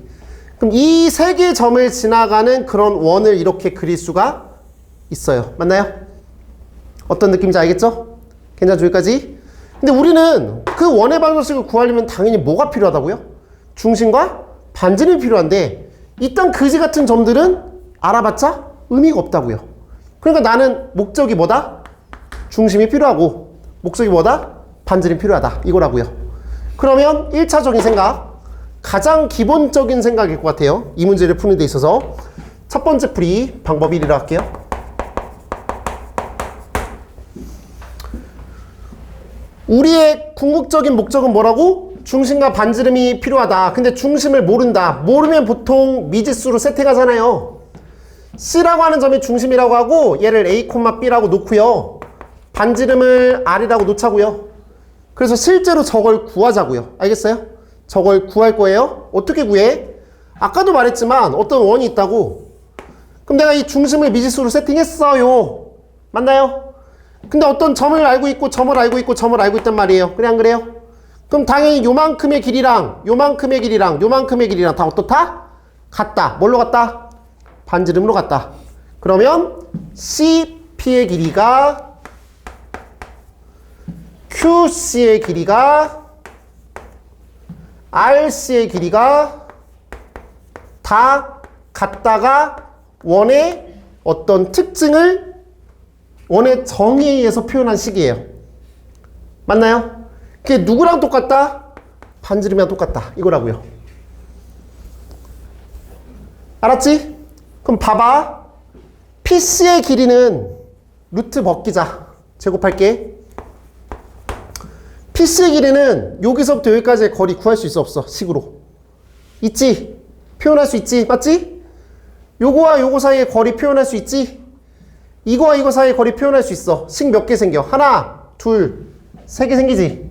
A: 그럼 이 3개의 점을 지나가는 그런 원을 이렇게 그릴 수가 있어요. 맞나요? 어떤 느낌인지 알겠죠? 괜찮죠? 여기까지? 근데 우리는 그 원의 방정식을 구하려면 당연히 뭐가 필요하다고요? 중심과 반지름이 필요한데 이딴 그지 같은 점들은 알아봤자 의미가 없다고요. 그러니까 나는 목적이 뭐다? 중심이 필요하고 목적이 뭐다? 반지름이 필요하다. 이거라고요. 그러면 1차적인 생각, 가장 기본적인 생각일 것 같아요. 이 문제를 푸는 데 있어서 첫 번째 풀이 방법 1이라 할게요. 우리의 궁극적인 목적은 뭐라고? 중심과 반지름이 필요하다. 근데 중심을 모른다. 모르면 보통 미지수로 세팅하잖아요. C라고 하는 점이 중심이라고 하고 얘를 A, B라고 놓고요. 반지름을 R이라고 놓자고요. 그래서 실제로 저걸 구하자고요. 알겠어요? 저걸 구할 거예요. 어떻게 구해? 아까도 말했지만 어떤 원이 있다고. 그럼 내가 이 중심을 미지수로 세팅했어요. 맞나요? 근데 어떤 점을 알고 있고 점을 알고 있고 점을 알고 있단 말이에요. 그래 안 그래요? 그럼 당연히 요만큼의 길이랑 요만큼의 길이랑 요만큼의 길이랑 다 어떻다? 같다. 뭘로 같다? 반지름으로 같다. 그러면 CP의 길이가 QC의 길이가 RC의 길이가 다 같다가 원의 어떤 특징을 원의 정의에 의해서 표현한 식이에요. 맞나요? 그게 누구랑 똑같다? 반지름이랑 똑같다. 이거라고요. 알았지? 그럼 봐봐. PC의 길이는 루트 벗기자. 제곱할게. PC의 길이는 여기서부터 여기까지의 거리 구할 수 있어 없어? 식으로. 있지? 표현할 수 있지? 맞지? 요거와 요거 사이의 거리 표현할 수 있지? 이거와 이거 사이의 거리 표현할 수 있어. 식 몇 개 생겨? 하나, 둘, 세 개 생기지?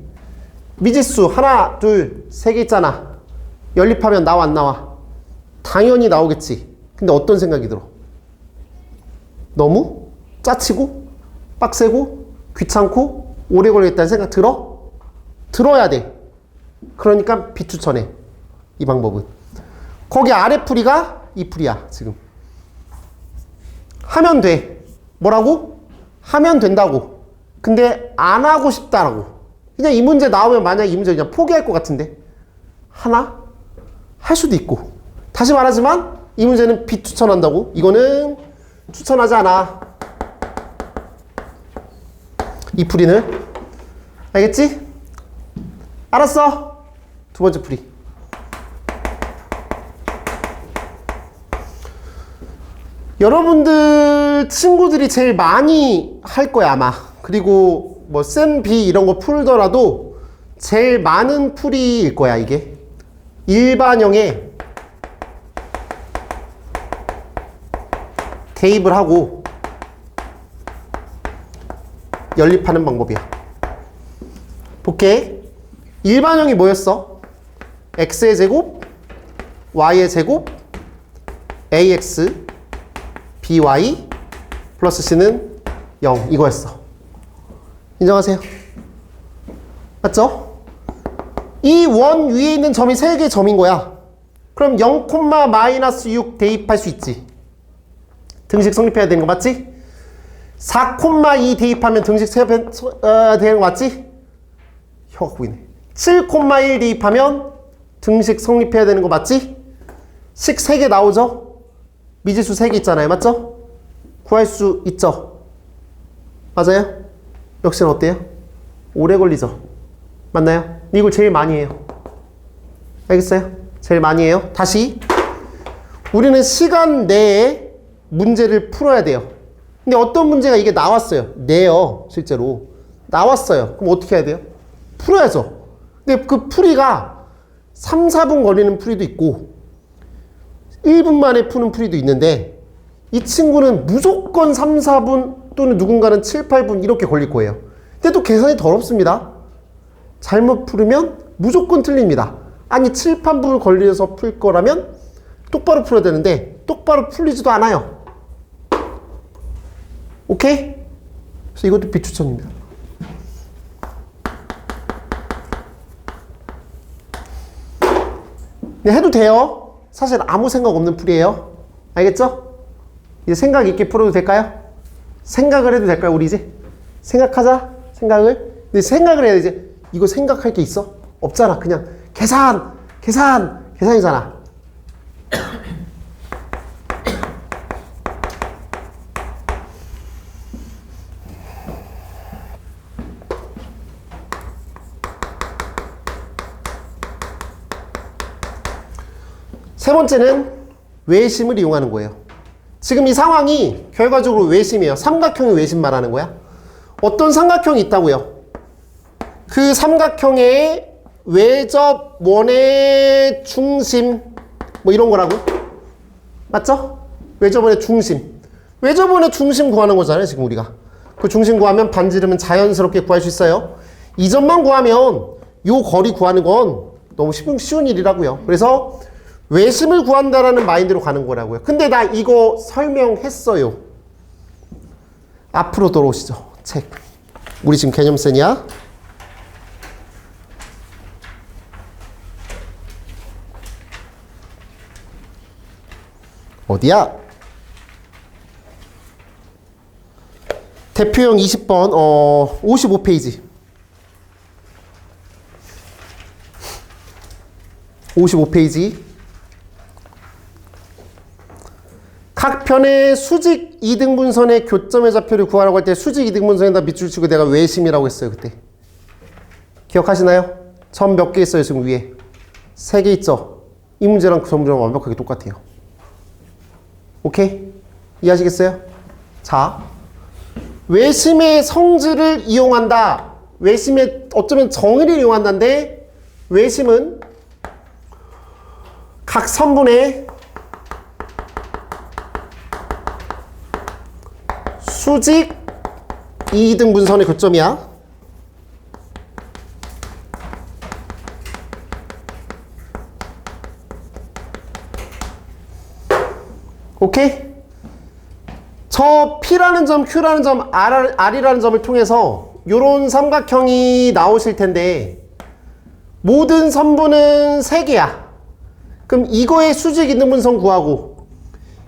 A: 미지수 하나, 둘, 세 개 있잖아. 연립하면 나와 안 나와? 당연히 나오겠지. 근데 어떤 생각이 들어? 너무 짜치고 빡세고 귀찮고 오래 걸리겠다는 생각 들어? 들어야 돼. 그러니까 비추천해. 이 방법은. 거기 아래 풀이가 이 풀이야 지금. 하면 돼. 뭐라고? 하면 된다고. 근데 안 하고 싶다라고. 그냥 이 문제 나오면 만약 이 문제 그냥 포기할 것 같은데 하나? 할 수도 있고. 다시 말하지만 이 문제는 비추천한다고. 이거는 추천하지 않아. 이 풀이는. 알겠지? 알았어. 두 번째 풀이. 여러분들 친구들이 제일 많이 할 거야 아마. 그리고 뭐 쌤, 비 이런 거 풀더라도 제일 많은 풀이일 거야 이게. 일반형에 대입을 하고 연립하는 방법이야. 볼게. 일반형이 뭐였어? x의 제곱, y의 제곱, ax, by 플러스 c는 0 이거였어. 인정하세요? 맞죠? 이 원 위에 있는 점이 3개의 점인 거야. 그럼 0,-6 대입할 수 있지. 등식 성립해야 되는 거 맞지? 4,2 대입하면 등식 되는 거 맞지? 혀가 보이네. 7,1 대입하면 등식 성립해야 되는 거 맞지? 식 3개 나오죠? 미지수 3개 있잖아요. 맞죠? 구할 수 있죠? 맞아요? 역시는 어때요? 오래 걸리죠? 맞나요? 이걸 제일 많이 해요. 알겠어요? 제일 많이 해요. 다시. 우리는 시간 내에 문제를 풀어야 돼요. 근데 어떤 문제가 이게 나왔어요. 내요. 실제로. 나왔어요. 그럼 어떻게 해야 돼요? 풀어야죠. 근데 그 풀이가 3, 4분 걸리는 풀이도 있고 1분 만에 푸는 풀이도 있는데 이 친구는 무조건 3, 4분 또는 누군가는 7, 8분 이렇게 걸릴 거예요. 근데 또 계산이 더럽습니다. 잘못 풀으면 무조건 틀립니다. 아니 7, 8분 걸려서 풀 거라면 똑바로 풀어야 되는데 똑바로 풀리지도 않아요. 오케이? 그래서 이것도 비추천입니다. 네, 해도 돼요. 사실 아무 생각 없는 풀이에요. 알겠죠? 이제 생각 있게 풀어도 될까요? 생각을 해도 될까요, 우리 이제? 생각하자. 생각을? 근데 생각을 해야 되지. 이거 생각할 게 있어? 없잖아. 그냥 계산이잖아. 세 번째는 외심을 이용하는 거예요. 지금 이 상황이 결과적으로 외심이에요. 삼각형의 외심 말하는 거야. 어떤 삼각형이 있다고요? 그 삼각형의 외접원의 중심 뭐 이런 거라고? 맞죠? 외접원의 중심. 외접원의 중심 구하는 거잖아요. 지금 우리가. 그 중심 구하면 반지름은 자연스럽게 구할 수 있어요. 이 점만 구하면 요 거리 구하는 건 너무 쉬운 일이라고요. 그래서 외심을 구한다라는 마인드로 가는 거라고요. 근데 나 이거 설명했어요. 앞으로 돌아오시죠. 책. 우리 지금 개념센이야. 어디야? 대표형 20번 55페이지 55페이지 각 편의 수직 이등분선의 교점의 좌표를 구하라고 할 때 수직 이등분선에다 밑줄 치고 내가 외심이라고 했어요. 그때 기억하시나요? 점 몇 개 있어요? 지금 위에 3개 있죠? 이 문제랑 그 문제랑 완벽하게 똑같아요. 오케이? 이해하시겠어요? 자, 외심의 성질을 이용한다. 외심의 어쩌면 정의를 이용한다인데 외심은 각 선분의 수직 2등분선의 교점이야. 오케이? 저 P라는 점, Q라는 점, R이라는 점을 통해서 요런 삼각형이 나오실 텐데 모든 선분은 3개야. 그럼 이거의 수직 이등분선 구하고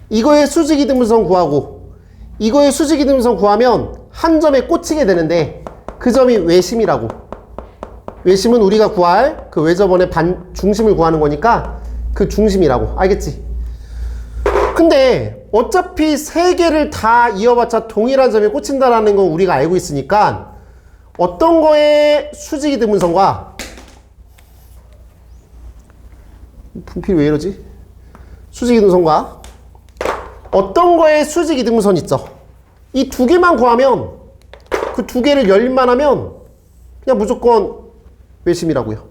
A: 이거의 수직 이등분선 구하고 이거의 수직 이등분선 구하면 한 점에 꽂히게 되는데 그 점이 외심이라고. 외심은 우리가 구할 그 외접원의 중심을 구하는 거니까 그 중심이라고. 알겠지? 근데 어차피 3개를 다 이어봤자 동일한 점에 꽂힌다라는 건 우리가 알고 있으니까 어떤 거에 수직 이등분선과 분필 왜 이러지? 수직 이등분선과 어떤 거에 수직 이등분선 있죠? 이 2개만 구하면 그 2개를 연립만 하면 그냥 무조건 외심이라고요.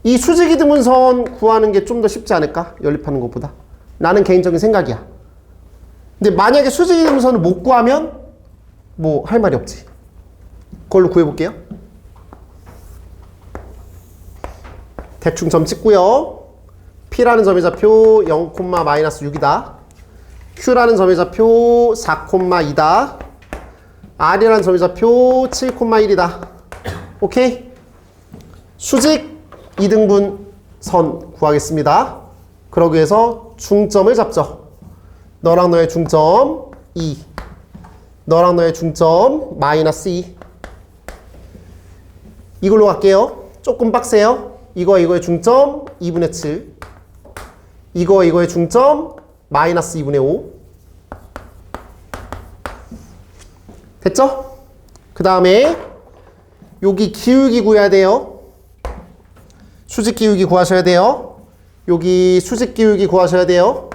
A: 이 수직 이등분선 구하는 게 좀 더 쉽지 않을까? 연립하는 것보다. 나는 개인적인 생각이야. 근데 만약에 수직 이등분선을 못 구하면 뭐 할 말이 없지. 그걸로 구해볼게요. 대충 점 찍고요. P라는 점의 좌표 0,-6이다. Q라는 점의 좌표 4,2다. R이라는 점의 좌표 7,1이다. 오케이? 수직 이등분선 구하겠습니다. 그러기 위해서 중점을 잡죠. 너랑 너의 중점 2. 너랑 너의 중점 -2. 이걸로 갈게요. 조금 빡세요. 이거의 중점 2분의 7. 이거의 중점 -2분의 5. 됐죠? 그 다음에 여기 기울기 구해야 돼요. 수직 기울기 구하셔야 돼요. 여기 수직 기울기 구하셔야 돼요.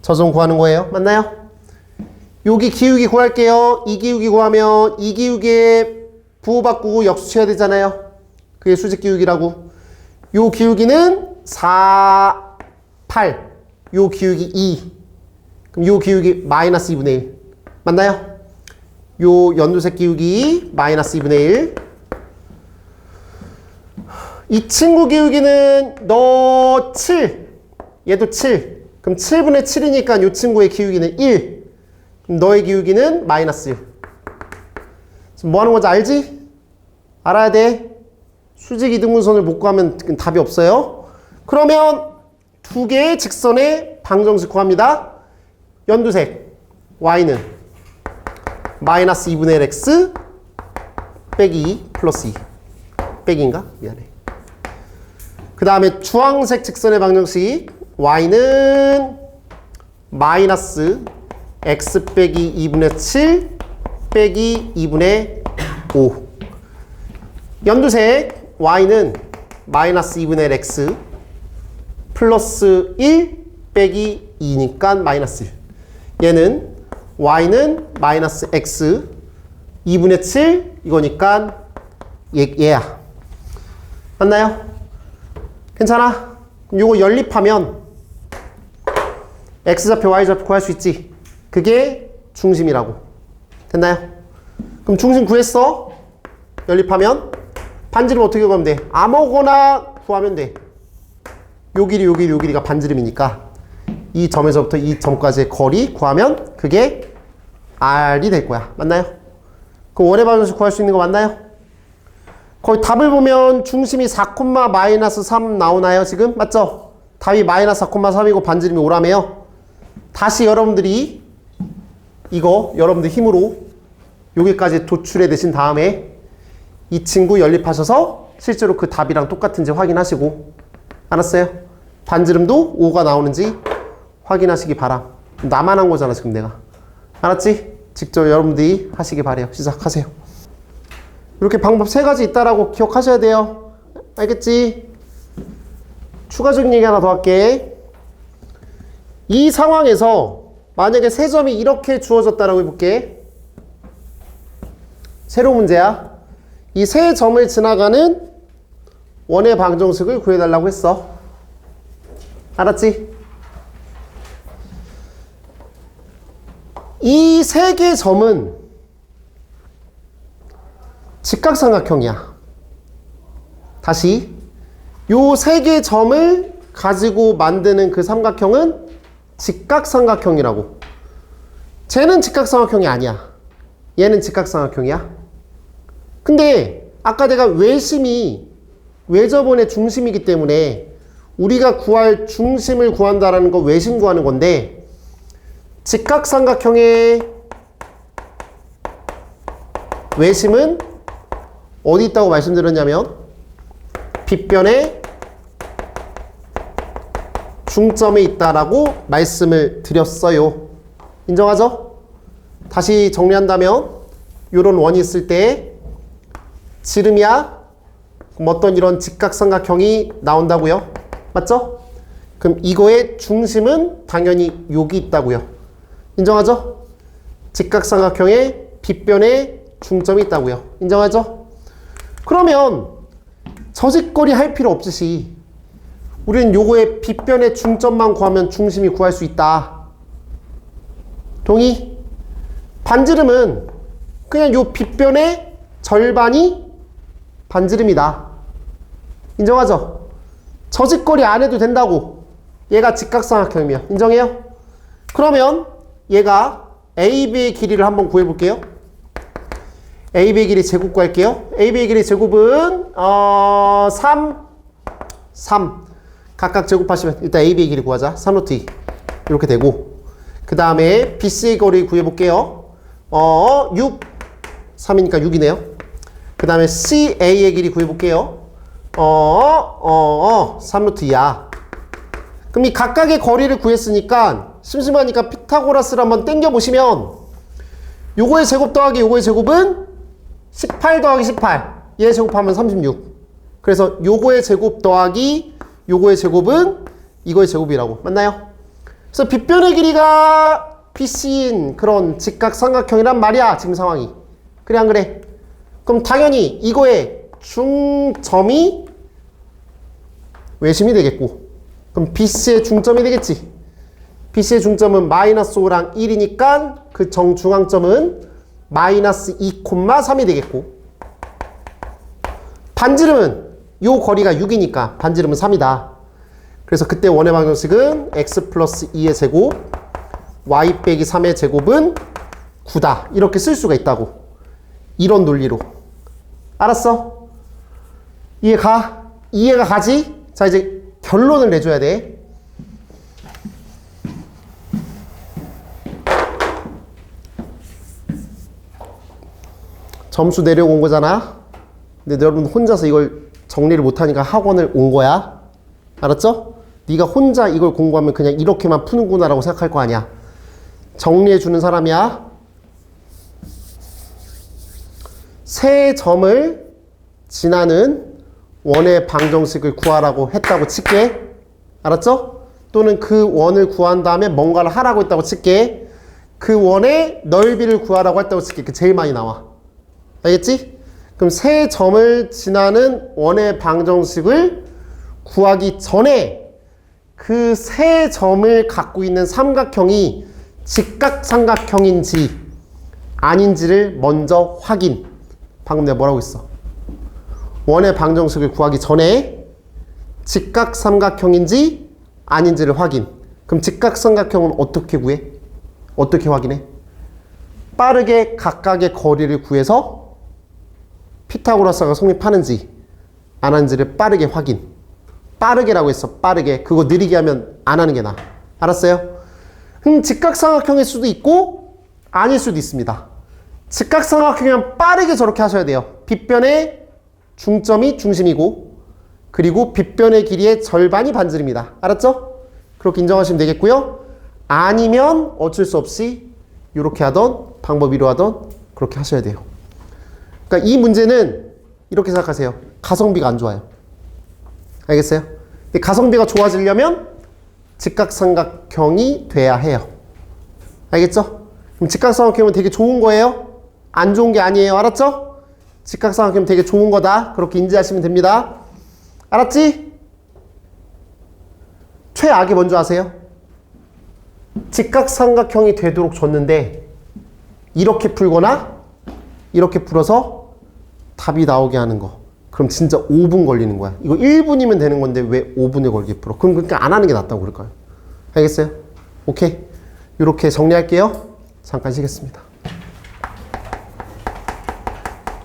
A: 저 점 구하는 거예요. 맞나요? 여기 기울기 구할게요. 이 기울기 구하면 이 기울기에 부호 바꾸고 역수 쳐야 되잖아요. 그게 수직 기울기라고. 요 기울기는 4, 8. 요 기울기 2. 그럼 요 기울기 -2분의 1. 맞나요? 요 연두색 기울기 -2분의 1. 이 친구 기울기는 너 7. 얘도 7. 그럼 7분의 7이니까 이 친구의 기울기는 1. 그럼 너의 기울기는 -1. 지금 뭐 하는 건지 알지? 알아야 돼. 수직 이등분선을 못 구하면 답이 없어요. 그러면 2개의 직선의 방정식 구합니다. 연두색 y는 -2분의 1x 빼기 플러스 2 빼기인가? 미안해. 그 다음에 주황색 직선의 방정식 y는 마이너스 x 빼기 2분의 7 빼기 2분의 5. 연두색 y는 마이너스 2분의 x 플러스 1 빼기 2니까 마이너스 1. 얘는 y는 마이너스 x 2분의 7 이거니까 얘야. 맞나요? 괜찮아? 요거 연립하면 x좌표 y좌표 구할 수 있지. 그게 중심이라고. 됐나요? 그럼 중심 구했어. 연립하면 반지름 어떻게 구하면 돼? 아무거나 구하면 돼. 요 길이 요 길이 요 길이가 반지름이니까 이 점에서부터 이 점까지의 거리 구하면 그게 r이 될 거야. 맞나요? 그럼 원의 방정식 구할 수 있는 거 맞나요? 거의 답을 보면 중심이 4,-3 나오나요 지금? 맞죠? 답이 마이너스 4,3이고 반지름이 5라며요. 다시 여러분들이 이거 여러분들 힘으로 여기까지 도출해 내신 다음에 이 친구 연립하셔서 실제로 그 답이랑 똑같은지 확인하시고, 알았어요? 반지름도 5가 나오는지 확인하시기 바람. 나만 한 거잖아 지금 내가. 알았지? 직접 여러분들이 하시기 바래요. 시작하세요. 이렇게 방법 3가지 있다라고 기억하셔야 돼요. 알겠지? 추가적인 얘기 하나 더 할게. 이 상황에서 만약에 세 점이 이렇게 주어졌다라고 해볼게. 새로운 문제야. 이 세 점을 지나가는 원의 방정식을 구해달라고 했어. 알았지? 이 세 개의 점은 직각삼각형이야. 다시 요 세 개의 점을 가지고 만드는 그 삼각형은 직각삼각형이라고. 쟤는 직각삼각형이 아니야. 얘는 직각삼각형이야. 근데 아까 내가 외심이 외접원의 중심이기 때문에 우리가 구할 중심을 구한다라는 거 외심 구하는 건데, 직각삼각형의 외심은 어디 있다고 말씀드렸냐면 빗변의 중점에 있다라고 말씀을 드렸어요. 인정하죠? 다시 정리한다면 이런 원이 있을 때 지름이야? 그럼 어떤 이런 직각삼각형이 나온다고요? 맞죠? 그럼 이거의 중심은 당연히 여기 있다고요. 인정하죠? 직각삼각형의 빗변에 중점이 있다고요. 인정하죠? 그러면 저직거리 할 필요 없듯이 우리는 요거의 빗변의 중점만 구하면 중심이 구할 수 있다. 동의? 반지름은 그냥 요 빗변의 절반이 반지름이다. 인정하죠? 저직거리 안 해도 된다고. 얘가 직각삼각형이면 인정해요? 그러면 얘가 AB의 길이를 한번 구해볼게요. AB의 길이 제곱 구할게요. AB의 길이 제곱은 3 각각 제곱하시면 일단 AB의 길이 구하자. 3루트 2 이렇게 되고, 그 다음에 BC의 거리 구해볼게요. 6 3이니까 6이네요. 그 다음에 CA의 길이 구해볼게요. 3루트 2야. 그럼 이 각각의 거리를 구했으니까 심심하니까 피타고라스를 한번 땡겨보시면 요거의 제곱 더하기 요거의 제곱은 18 더하기 18. 얘 제곱하면 36. 그래서 요거의 제곱 더하기 요거의 제곱은 이거의 제곱이라고. 맞나요? 그래서 빗변의 길이가 BC인 그런 직각삼각형이란 말이야. 지금 상황이. 그래 안 그래? 그럼 당연히 이거의 중점이 외심이 되겠고, 그럼 BC의 중점이 되겠지. BC의 중점은 마이너스 5랑 1이니까 그 정중앙점은 마이너스 2,3이 되겠고, 반지름은 요 거리가 6이니까 반지름은 3이다. 그래서 그때 원의 방정식은 x 플러스 2의 제곱 y 빼기 3의 제곱은 9다. 이렇게 쓸 수가 있다고. 이런 논리로. 알았어? 이해가? 이해가 가지? 자, 이제 결론을 내줘야 돼. 점수 내려고 온 거잖아. 근데 여러분 혼자서 이걸 정리를 못하니까 학원을 온 거야. 알았죠? 네가 혼자 이걸 공부하면 그냥 이렇게만 푸는구나라고 생각할 거 아니야. 정리해주는 사람이야. 세 점을 지나는 원의 방정식을 구하라고 했다고 칠게. 알았죠? 또는 그 원을 구한 다음에 뭔가를 하라고 했다고 칠게. 그 원의 넓이를 구하라고 했다고 칠게. 그 제일 많이 나와. 알겠지? 그럼 세 점을 지나는 원의 방정식을 구하기 전에 그 세 점을 갖고 있는 삼각형이 직각삼각형인지 아닌지를 먼저 확인. 방금 내가 뭐라고 했어? 원의 방정식을 구하기 전에 직각삼각형인지 아닌지를 확인. 그럼 직각삼각형은 어떻게 구해? 어떻게 확인해? 빠르게 각각의 거리를 구해서 피타고라스가 성립하는지 안 하는지를 빠르게 확인. 빠르게라고 했어. 빠르게. 그거 느리게 하면 안 하는 게 나아. 알았어요? 직각삼각형일 수도 있고 아닐 수도 있습니다. 직각삼각형이면 빠르게 저렇게 하셔야 돼요. 빗변의 중점이 중심이고 그리고 빗변의 길이의 절반이 반지름이다. 알았죠? 그렇게 인정하시면 되겠고요. 아니면 어쩔 수 없이 이렇게 하던 방법이로 하던 그렇게 하셔야 돼요. 그러니까 이 문제는 이렇게 생각하세요. 가성비가 안 좋아요. 알겠어요? 근데 가성비가 좋아지려면 직각삼각형이 돼야 해요. 알겠죠? 그럼 직각삼각형은 되게 좋은 거예요? 안 좋은 게 아니에요. 알았죠? 직각삼각형은 되게 좋은 거다. 그렇게 인지하시면 됩니다. 알았지? 최악이 뭔지 아세요? 직각삼각형이 되도록 줬는데 이렇게 풀거나 이렇게 풀어서 답이 나오게 하는 거. 그럼 진짜 5분 걸리는 거야. 이거 1분이면 되는 건데 왜 5분에 걸게 풀어? 그럼 그러니까 안 하는 게 낫다고 그럴 거예요. 알겠어요? 오케이. 이렇게 정리할게요. 잠깐 쉬겠습니다.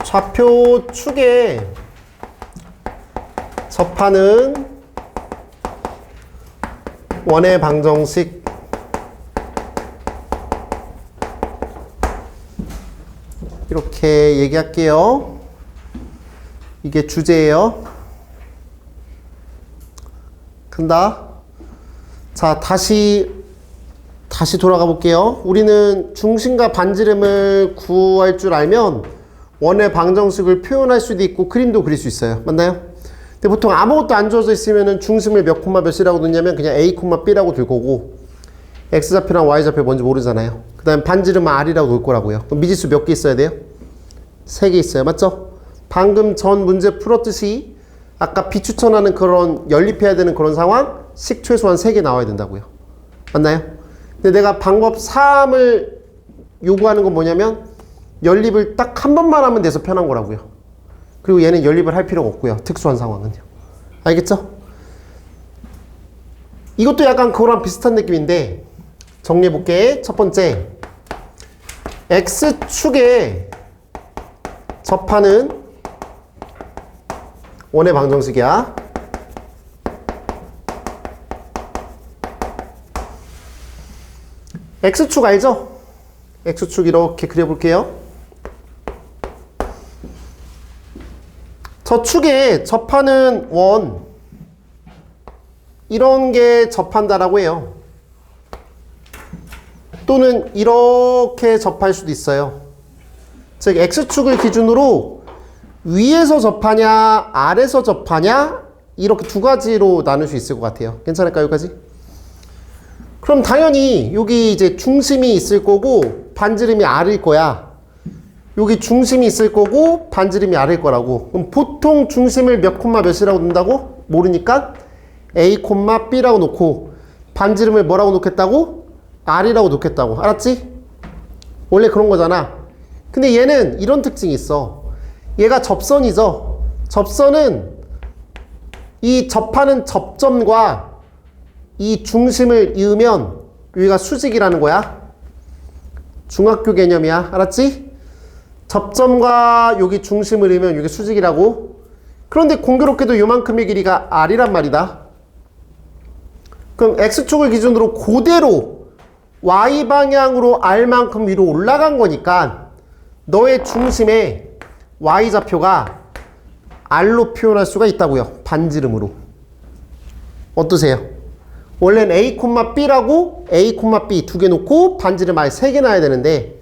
A: 좌표 축에 접하는 원의 방정식 이렇게 얘기할게요. 이게 주제예요. 간다. 자, 다시 돌아가 볼게요. 우리는 중심과 반지름을 구할 줄 알면 원의 방정식을 표현할 수도 있고 그림도 그릴 수 있어요. 맞나요? 근데 보통 아무것도 안 주어져 있으면 중심을 몇 콤마 몇이라고 두냐면 그냥 A, B라고 둘 거고 X좌표랑 Y좌표 뭔지 모르잖아요. 그 다음에 반지름은 R이라고 놓을 거라고요. 그럼 미지수 몇 개 있어야 돼요? 3개 있어요. 맞죠? 방금 전 문제 풀었듯이 아까 비추천하는 그런 연립해야 되는 그런 상황 식 최소한 3개 나와야 된다고요. 맞나요? 근데 내가 방법 3을 요구하는 건 뭐냐면 연립을 딱 한 번만 하면 돼서 편한 거라고요. 그리고 얘는 연립을 할 필요가 없고요. 특수한 상황은요. 알겠죠? 이것도 약간 그거랑 비슷한 느낌인데 정리해볼게. 첫 번째 X축에 접하는 원의 방정식이야. X축 알죠? X축 이렇게 그려볼게요. 저 축에 접하는 원 이런 게 접한다라고 해요. 또는 이렇게 접할 수도 있어요. 즉 X축을 기준으로 위에서 접하냐 아래에서 접하냐 이렇게 두 가지로 나눌 수 있을 것 같아요. 괜찮을까요? 여기까지? 그럼 당연히 여기 이제 중심이 있을 거고 반지름이 R일 거야. 여기 중심이 있을 거고 반지름이 R일 거라고. 그럼 보통 중심을 몇 콤마 몇이라고 놓는다고? 모르니까 A, B라고 놓고 반지름을 뭐라고 놓겠다고? R이라고 놓겠다고. 알았지? 원래 그런 거잖아. 근데 얘는 이런 특징이 있어. 얘가 접선이죠. 접선은 이 접하는 접점과 이 중심을 이으면 여기가 수직이라는 거야. 중학교 개념이야. 알았지? 접점과 여기 중심을 이으면 여기 수직이라고. 그런데 공교롭게도 요만큼의 길이가 R이란 말이다. 그럼 X축을 기준으로 그대로 Y방향으로 R만큼 위로 올라간 거니까 너의 중심에 y좌표가 r로 표현할 수가 있다고요. 반지름으로. 어떠세요? 원래는 a, b라고 a, b 두 개 놓고 반지름 r 세 개 놔야 되는데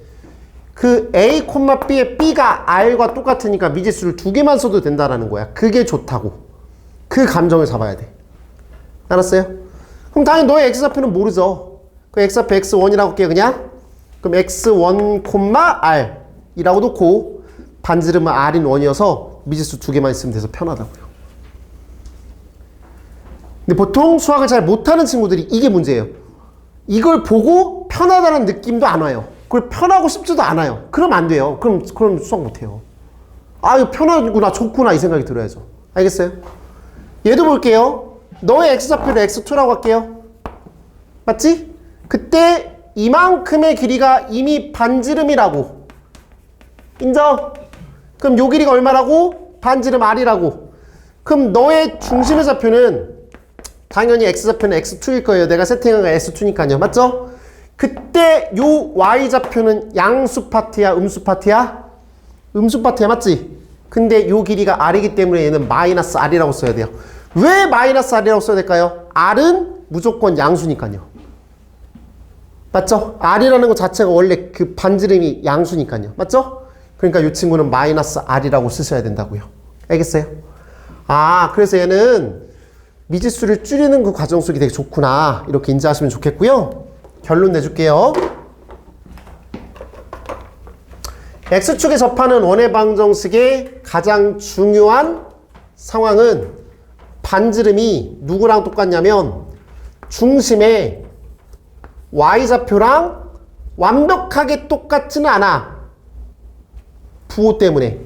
A: 그 a, b의 b가 r과 똑같으니까 미지수를 두 개만 써도 된다라는 거야. 그게 좋다고. 그 감정을 잡아야 돼. 알았어요? 그럼 당연히 너의 x좌표는 모르죠. 그 x좌표 x1이라고 할게요 그냥. 그럼 x1, r 이라고 놓고 반지름은 r인 1이어서 미지수 두 개만 있으면 돼서 편하다고요. 근데 보통 수학을 잘 못하는 친구들이 이게 문제예요. 이걸 보고 편하다는 느낌도 안 와요. 그걸 편하고 싶지도 않아요. 그럼 안 돼요. 그럼 수학 못해요. 아 이거 편하구나 좋구나 이 생각이 들어야죠. 알겠어요? 얘도 볼게요. 너의 x좌표를 x2라고 할게요. 맞지? 그때 이만큼의 길이가 이미 반지름이라고. 인정? 그럼 요 길이가 얼마라고? 반지름 r이라고. 그럼 너의 중심의 좌표는 당연히 x좌표는 x2일 거예요. 내가 세팅한 거 s2니까요. 맞죠? 그때 요 y좌표는 양수 파트야? 음수 파트야? 음수 파트야. 맞지? 근데 요 길이가 r이기 때문에 얘는 마이너스 r이라고 써야 돼요. 왜 마이너스 r이라고 써야 될까요? r은 무조건 양수니까요. 맞죠? r이라는 것 자체가 원래 그 반지름이 양수니까요. 맞죠? 그러니까 이 친구는 마이너스 r이라고 쓰셔야 된다고요. 알겠어요? 아, 그래서 얘는 미지수를 줄이는 그 과정 속이 되게 좋구나. 이렇게 인지하시면 좋겠고요. 결론 내줄게요. x축에 접하는 원의 방정식의 가장 중요한 상황은 반지름이 누구랑 똑같냐면 중심의 y좌표랑 완벽하게 똑같지는 않아. 부호 때문에.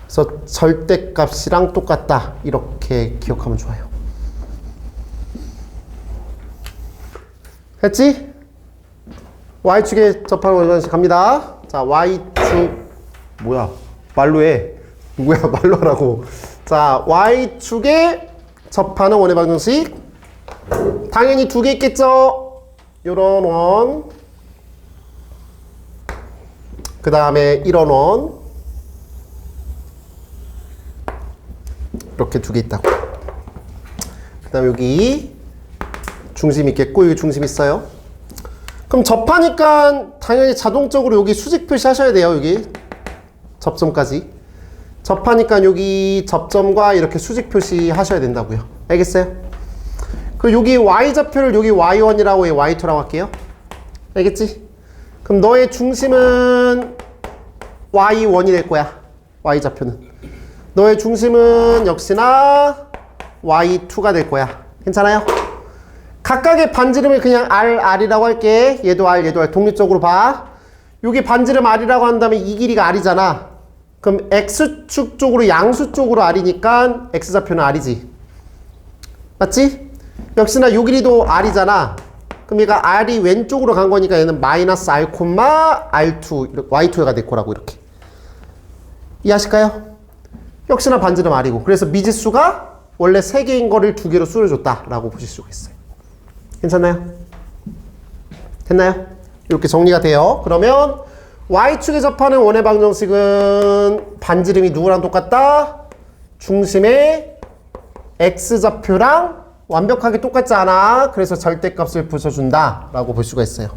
A: 그래서 절대값이랑 똑같다. 이렇게 기억하면 좋아요. 했지? y축에 접하는 원의 방정식 갑니다. 자, y축 뭐야? 말로 해. 뭐야? 말로 하라고. 자, y축에 접하는 원의 방정식 당연히 두 개 있겠죠? 요런 원, 그 다음에 이런 원, 이렇게 두 개 있다고. 그 다음에 여기 중심 있겠고 여기 중심 있어요. 그럼 접하니까 당연히 자동적으로 여기 수직 표시 하셔야 돼요. 여기 접점까지. 접하니까 여기 접점과 이렇게 수직 표시 하셔야 된다고요. 알겠어요? 그 여기 y좌표를 여기 y1이라고 해, y2라고 할게요. 알겠지? 그럼 너의 중심은 y1이 될 거야. y좌표는. 너의 중심은 역시나 y2가 될 거야. 괜찮아요? 각각의 반지름을 그냥 r이라고 할게. 얘도 r, 얘도 r. 독립적으로 봐. 여기 반지름 r이라고 한다면 이 길이가 r이잖아. 그럼 x축 쪽으로 양수 쪽으로 r이니까 x좌표는 r이지. 맞지? 역시나 요 길이도 r이잖아. 그럼 얘가 r이 왼쪽으로 간 거니까 얘는 마이너스 r, r2, y2가 될 거라고 이렇게. 이해하실까요? 역시나 반지름 r이고. 그래서 미지수가 원래 3개인 거를 2개로 줄여줬다라고 보실 수가 있어요. 괜찮나요? 됐나요? 이렇게 정리가 돼요. 그러면 y축에 접하는 원의 방정식은 반지름이 누구랑 똑같다? 중심의 x좌표랑 완벽하게 똑같지 않아. 그래서 절대값을 부숴준다 라고 볼 수가 있어요.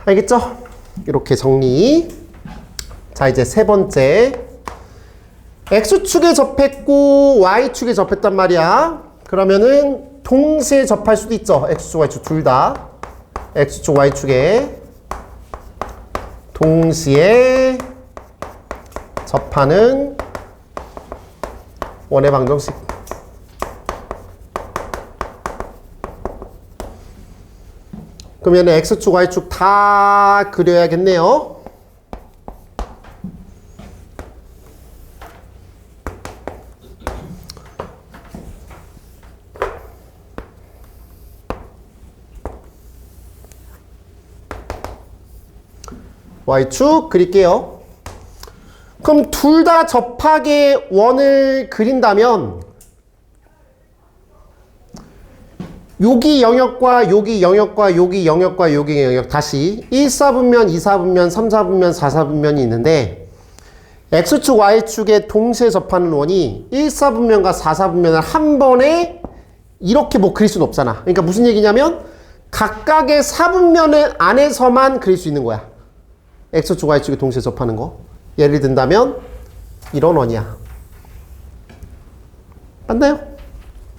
A: 알겠죠? 이렇게 정리. 자, 이제 세 번째. x축에 접했고 y축에 접했단 말이야. 그러면은 동시에 접할 수도 있죠. x축, y축 둘 다. x축, y축에 동시에 접하는 원의 방정식. 그러면 x축, y축 다 그려야겠네요. y축 그릴게요. 그럼 둘 다 접하게 원을 그린다면 여기 영역과 여기 영역과 여기 영역과 여기 영역 다시 1사분면, 2사분면, 3사분면, 4사분면이 있는데 X축, Y축에 동시에 접하는 원이 1사분면과 4사분면을 한 번에 이렇게 뭐 그릴 수는 없잖아. 그러니까 무슨 얘기냐면 각각의 사분면 안에서만 그릴 수 있는 거야. X축, Y축에 동시에 접하는 거. 예를 든다면 이런 원이야. 맞나요?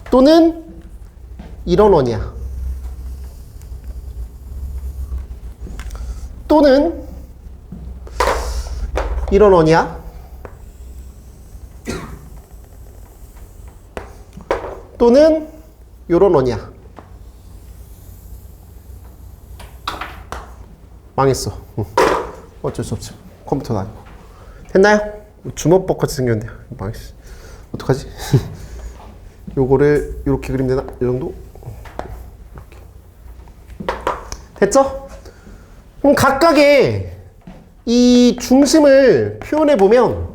A: 또는 이런 원이야. 또는 이런 원이야. 또는 이런 원이야. 망했어. 어쩔 수 없죠. 컴퓨터도 아니고. 됐나요? 주먹밥같이 생겼는데요. 망했어. 어떡하지? 요거를 이렇게 그리면 되나? 이 정도? 됐죠? 그럼 각각의 이 중심을 표현해 보면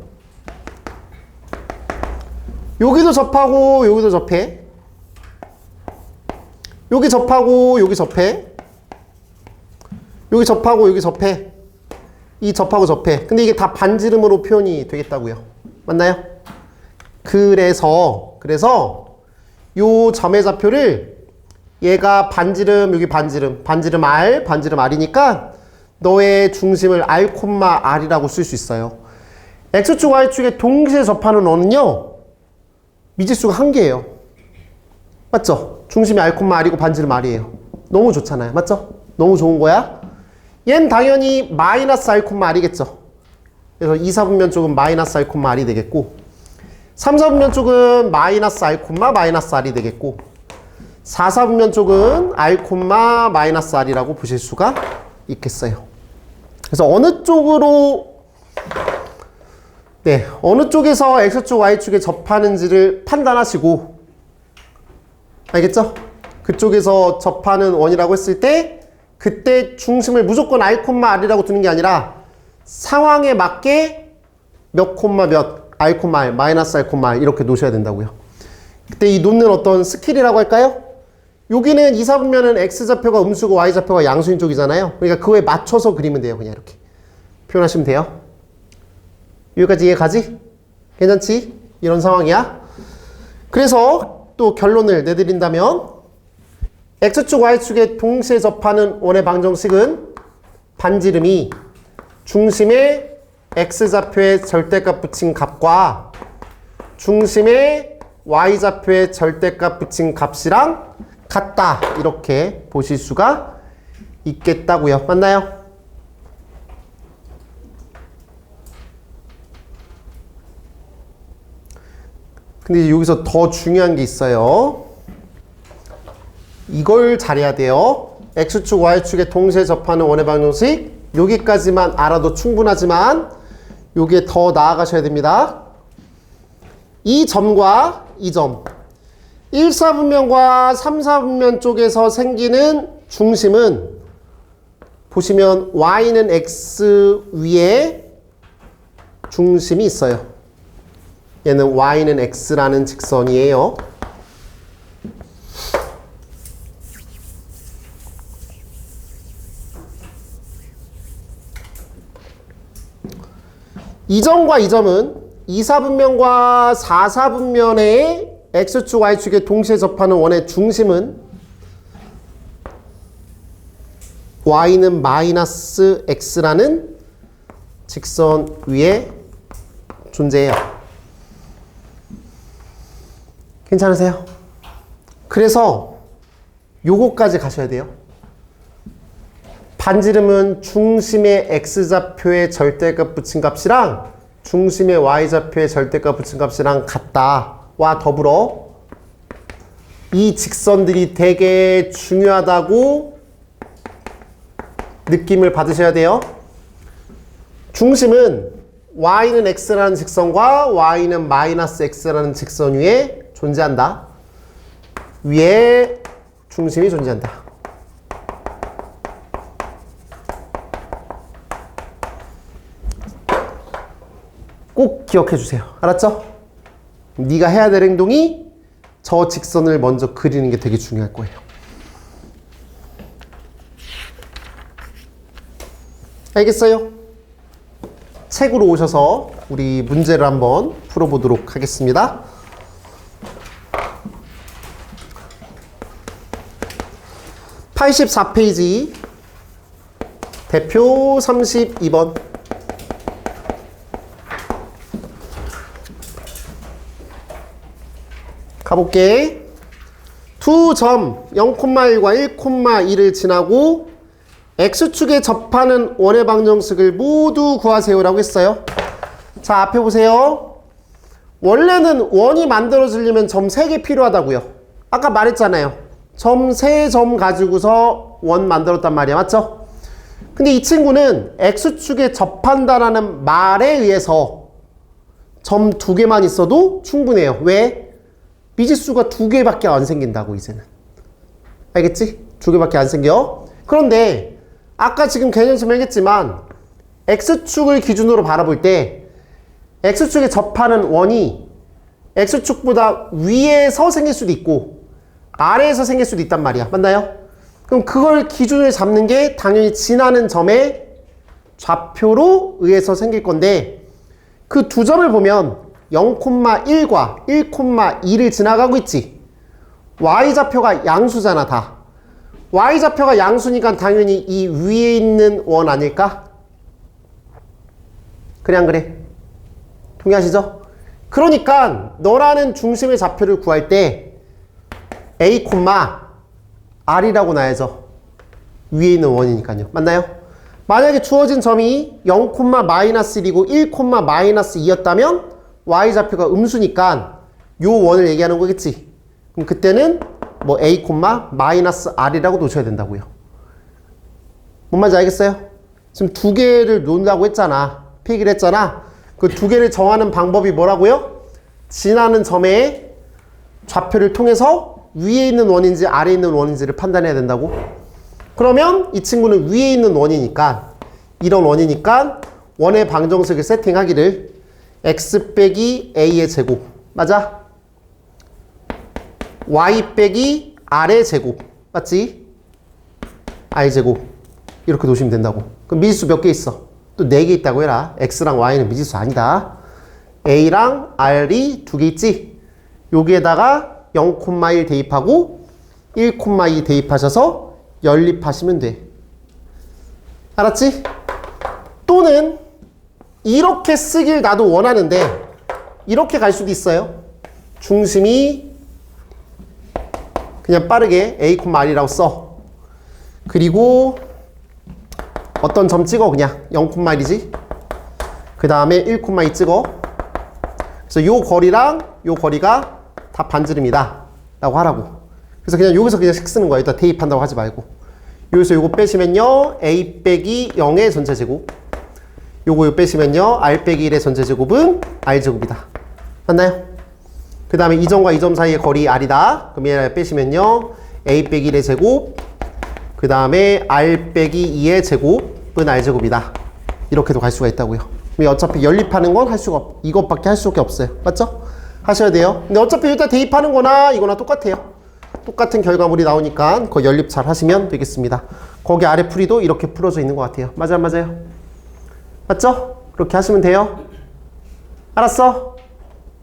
A: 여기도 접하고 여기도 접해. 여기 접하고 여기 접해. 여기 접하고 여기 접해. 이 접하고 접해. 근데 이게 다 반지름으로 표현이 되겠다고요. 맞나요? 그래서 요 점의 좌표를 얘가 반지름, 여기 반지름, 반지름 R, 반지름 R이니까 너의 중심을 R, R이라고 쓸 수 있어요. X축, Y축에 동시에 접하는 원은요, 미지수가 한 개예요. 맞죠? 중심이 R, R이고 반지름 R이에요. 너무 좋잖아요. 맞죠? 너무 좋은 거야. 얘는 당연히 마이너스 R, R이겠죠. 그래서 2사분면 쪽은 마이너스 R, R이 되겠고 3사분면 쪽은 마이너스 R, 마이너스 R이 되겠고 4사분면 쪽은 R, 마이너스 R이라고 보실 수가 있겠어요. 그래서 어느 쪽에서 X축, Y축에 접하는지를 판단하시고, 알겠죠? 그쪽에서 접하는 원이라고 했을 때, 그때 중심을 무조건 R, R이라고 두는 게 아니라, 상황에 맞게 몇 콤마 몇, R, R, 마이너스 R, R 이렇게 놓으셔야 된다고요. 그때 이 놓는 어떤 스킬이라고 할까요? 여기는 2사분면은 X좌표가 음수고 Y좌표가 양수인 쪽이잖아요. 그러니까 그거에 맞춰서 그리면 돼요. 그냥 이렇게. 표현하시면 돼요. 여기까지 이해가지? 괜찮지? 이런 상황이야. 그래서 또 결론을 내드린다면 X축, Y축에 동시에 접하는 원의 방정식은 반지름이 중심에 X좌표에 절대값 붙인 값과 중심에 Y좌표에 절대값 붙인 값이랑 같다. 이렇게 보실 수가 있겠다고요. 맞나요? 근데 여기서 더 중요한 게 있어요. 이걸 잘해야 돼요. X축, Y축에 동시에 접하는 원의 방정식 여기까지만 알아도 충분하지만 여기에 더 나아가셔야 됩니다. 이 점과 이 점 1사분면과 3사분면 쪽에서 생기는 중심은 보시면 Y는 X 위에 중심이 있어요. 얘는 Y는 X라는 직선이에요. 이 점과 이 점은 2사분면과 4사분면의 X축, Y축에 동시에 접하는 원의 중심은 Y는 마이너스 X라는 직선 위에 존재해요. 괜찮으세요? 그래서 요거까지 가셔야 돼요. 반지름은 중심의 X좌표에 절대값 붙인 값이랑 중심의 Y좌표에 절대값 붙인 값이랑 같다와 더불어 이 직선들이 되게 중요하다고 느낌을 받으셔야 돼요. 중심은 Y는 X라는 직선과 Y는 마이너스 X라는 직선 위에 존재한다. 위에 중심이 존재한다. 꼭 기억해 주세요. 알았죠? 네가 해야 될 행동이 저 직선을 먼저 그리는 게 되게 중요할 거예요. 알겠어요? 책으로 오셔서 우리 문제를 한번 풀어보도록 하겠습니다. 84페이지 대표 32번. 가볼게. 두 점 0,1과 1,2를 지나고 X축에 접하는 원의 방정식을 모두 구하세요라고 했어요. 자, 앞에 보세요. 원래는 원이 만들어지려면 점 3개 필요하다고요. 아까 말했잖아요. 점 3점 가지고서 원 만들었단 말이야. 맞죠? 근데 이 친구는 X축에 접한다라는 말에 의해서 점 2개만 있어도 충분해요. 왜? 미지수가 2개밖에 안 생긴다고 이제는. 알겠지? 2개밖에 안 생겨. 그런데 아까 지금 개념 설명했지만 X축을 기준으로 바라볼 때 X축에 접하는 원이 X축보다 위에서 생길 수도 있고 아래에서 생길 수도 있단 말이야. 맞나요? 그럼 그걸 기준을 잡는 게 당연히 지나는 점의 좌표로 의해서 생길 건데 그 두 점을 보면 0,1과 1,2를 지나가고 있지. Y좌표가 양수잖아 다. Y좌표가 양수니까 당연히 이 위에 있는 원 아닐까? 그래 안 그래? 동의하시죠? 그러니까 너라는 중심의 좌표를 구할 때 A, R이라고 놔야죠. 위에 있는 원이니까요. 맞나요? 만약에 주어진 점이 0,-1이고 1,-2였다면 Y좌표가 음수니까 요 원을 얘기하는 거겠지. 그럼 그때는 뭐 A, R이라고 놓으셔야 된다고요. 뭔 말인지 알겠어요? 지금 2개를 놓는다고 했잖아. 필기를 했잖아. 그 2개를 정하는 방법이 뭐라고요? 지나는 점의 좌표를 통해서 위에 있는 원인지 아래에 있는 원인지를 판단해야 된다고? 그러면 이 친구는 위에 있는 원이니까 이런 원이니까 원의 방정식을 세팅하기를 x 빼기 a의 제곱 맞아? y 빼기 r의 제곱 맞지? r 제곱 이렇게 놓으시면 된다고. 그럼 미지수 몇 개 있어? 또 4개 있다고 해라. x랑 y는 미지수 아니다. a랑 r이 2개 있지? 여기에다가 0,1 대입하고 1,2 대입하셔서 연립하시면 돼. 알았지? 또는 이렇게 쓰길 나도 원하는데 이렇게 갈 수도 있어요. 중심이 그냥 빠르게 A,R이라고 써. 그리고 어떤 점 찍어 그냥 0,1이지. 그 다음에 1,2 찍어. 그래서 요 거리랑 요 거리가 다 반지름이다 라고 하라고. 그래서 그냥 여기서 그냥 식 쓰는 거야. 일단 대입한다고 하지 말고. 여기서 요거 빼시면요 A 빼기 0의 전체제곱, 요거 빼시면요 R 빼기 1의 전체제곱은 R제곱이다. 맞나요? 그 다음에 이 점과 이 점 사이의 거리 R이다. 그럼 얘를 빼시면요 A 빼기 1의 제곱, 그 다음에 R 빼기 2의 제곱은 R제곱이다. 이렇게도 갈 수가 있다고요. 어차피 연립하는 건 할 수가 이것밖에 할 수가 없어요. 맞죠? 하셔야 돼요. 근데 어차피 일단 대입하는 거나 이거나 똑같아요. 똑같은 결과물이 나오니까 그 연립 잘 하시면 되겠습니다. 거기 아래 풀이도 이렇게 풀어져 있는 것 같아요. 맞아요, 맞아요. 맞죠? 그렇게 하시면 돼요. 알았어?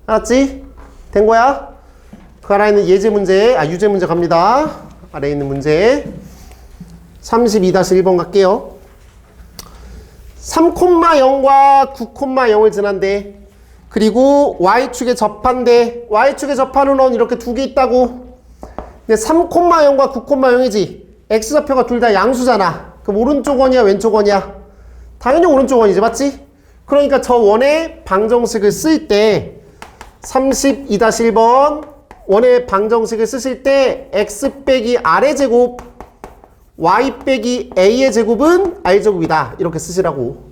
A: 알았지? 된 거야? 그 아래에 있는 예제 문제, 유제 문제 갑니다. 아래에 있는 문제 32-1번 갈게요. 3,0과 9,0을 지난대. 그리고 Y축에 접한대. Y축에 접하는 원 이렇게 2개 있다고. 근데 3,0과 9,0이지. X좌표가 둘 다 양수잖아. 그럼 오른쪽 원이야, 왼쪽 원이야? 당연히 오른쪽 원이지, 맞지? 그러니까 저 원의 방정식을 쓸 때 32-1번 원의 방정식을 쓰실 때 x 빼기 r의 제곱, y 빼기 a의 제곱은 r제곱이다. 이렇게 쓰시라고.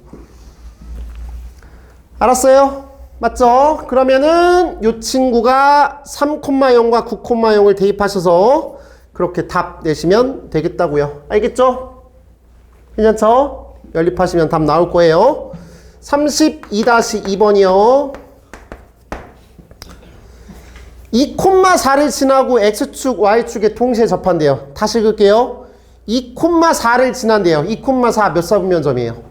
A: 알았어요? 맞죠? 그러면은 이 친구가 3,0과 9,0을 대입하셔서 그렇게 답 내시면 되겠다고요. 알겠죠? 괜찮죠? 연립하시면 답 나올 거예요. 32-2번이요. 2,4를 지나고 x축, y축에 동시에 접한대요. 다시 읽을게요. 2,4를 지난대요. 2,4 몇 사분면점이에요?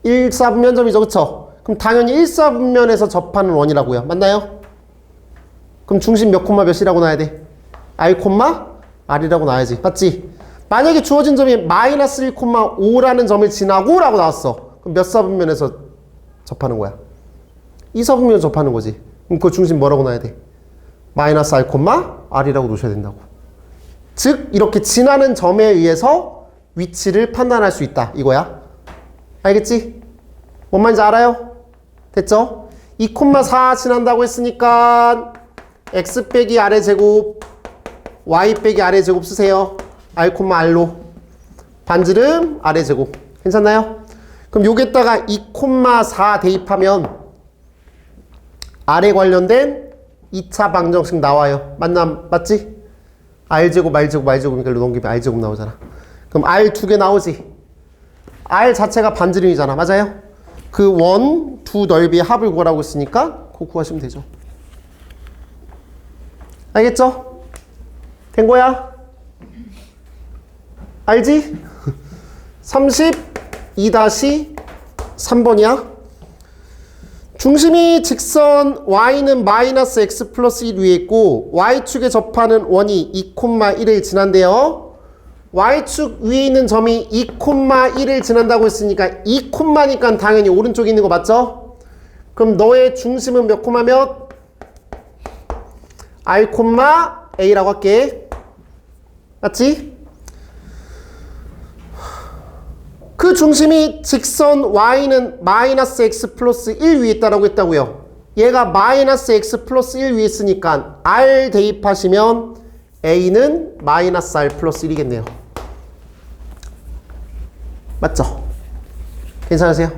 A: 1사분면점이죠. 그쵸? 그럼 당연히 1사분면에서 접하는 원이라고요. 맞나요? 그럼 중심 몇 콤마 몇이라고 놔야 돼? R 콤마 R이라고 놔야지. 맞지? 만약에 주어진 점이 마이너스 1 콤마 5라는 점을 지나고 라고 나왔어. 그럼 몇 사분면에서 접하는 거야? 2사분면에서 접하는 거지. 그럼 그 중심 뭐라고 놔야 돼? 마이너스 R 콤마 R이라고 놓으셔야 된다고. 즉 이렇게 지나는 점에 의해서 위치를 판단할 수 있다 이거야. 알겠지? 뭔 말인지 알아요? 됐죠? 2,4 지난다고 했으니까 x 빼기 r의 제곱 y 빼기 r의 제곱 쓰세요. r, r로 반지름 r의 제곱. 괜찮나요? 그럼 여기에다가 2,4 대입하면 r에 관련된 2차 방정식 나와요. 맞지? r제곱, r제곱, r제곱이니까 일로 넘기면 r제곱 나오잖아. 그럼 r 두 개 나오지. r 자체가 반지름이잖아. 맞아요? 그 원, 두 넓이의 합을 구하라고 했으니까 그거 구하시면 되죠. 알겠죠? 된 거야? 알지? 32-3번이야. 중심이 직선 y는 마이너스 x 플러스 1 위에 있고 y축에 접하는 원이 2,1을 지난대요. y축 위에 있는 점이 2,1을 지난다고 했으니까 2,니까 당연히 오른쪽에 있는 거 맞죠? 그럼 너의 중심은 몇 콤마 몇? R, A라고 할게. 맞지? 그 중심이 직선 y는 마이너스 x 플러스 1 위에 있다라고 했다고요. 얘가 마이너스 x 플러스 1 위에 있으니까 r 대입하시면 a는 마이너스 r 플러스 1이겠네요. 맞죠? 괜찮으세요?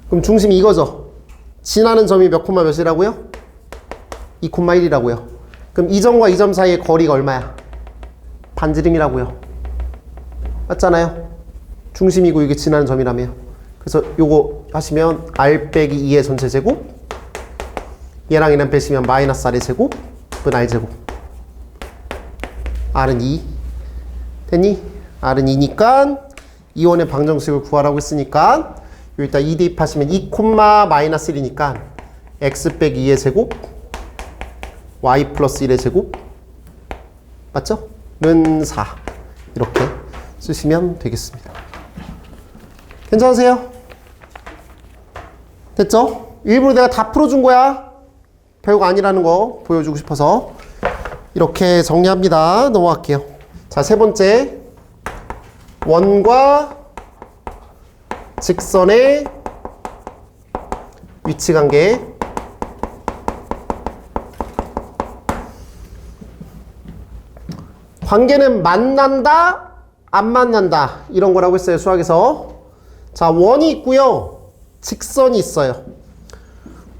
A: 그럼 중심이 이거죠. 지나는 점이 몇 콤마 몇이라고요? 2,1이라고요. 그럼 이 점과 이 점 사이의 거리가 얼마야? 반지름이라고요. 맞잖아요? 중심이고 이게 지나는 점이라며. 그래서 요거 하시면 r 빼기 2의 전체 제곱, 얘랑 얘랑 빼시면 마이너스 r의 제곱은 r 제곱. r은 2 됐니? r은 2니까 이원의 방정식을 구하라고 했으니까 여기다 2 대입하시면 2, 마이너스 1이니까 x 빼기 2의 제곱 y 플러스 1의 제곱 맞죠? 는 4 이렇게 쓰시면 되겠습니다. 괜찮으세요? 됐죠? 일부러 내가 다 풀어준 거야. 별거 아니라는 거 보여주고 싶어서 이렇게 정리합니다. 넘어갈게요. 자, 세 번째 원과 직선의 위치 관계. 관계는 만난다, 안 만난다 이런 거라고 했어요. 수학에서. 자, 원이 있고요. 직선이 있어요.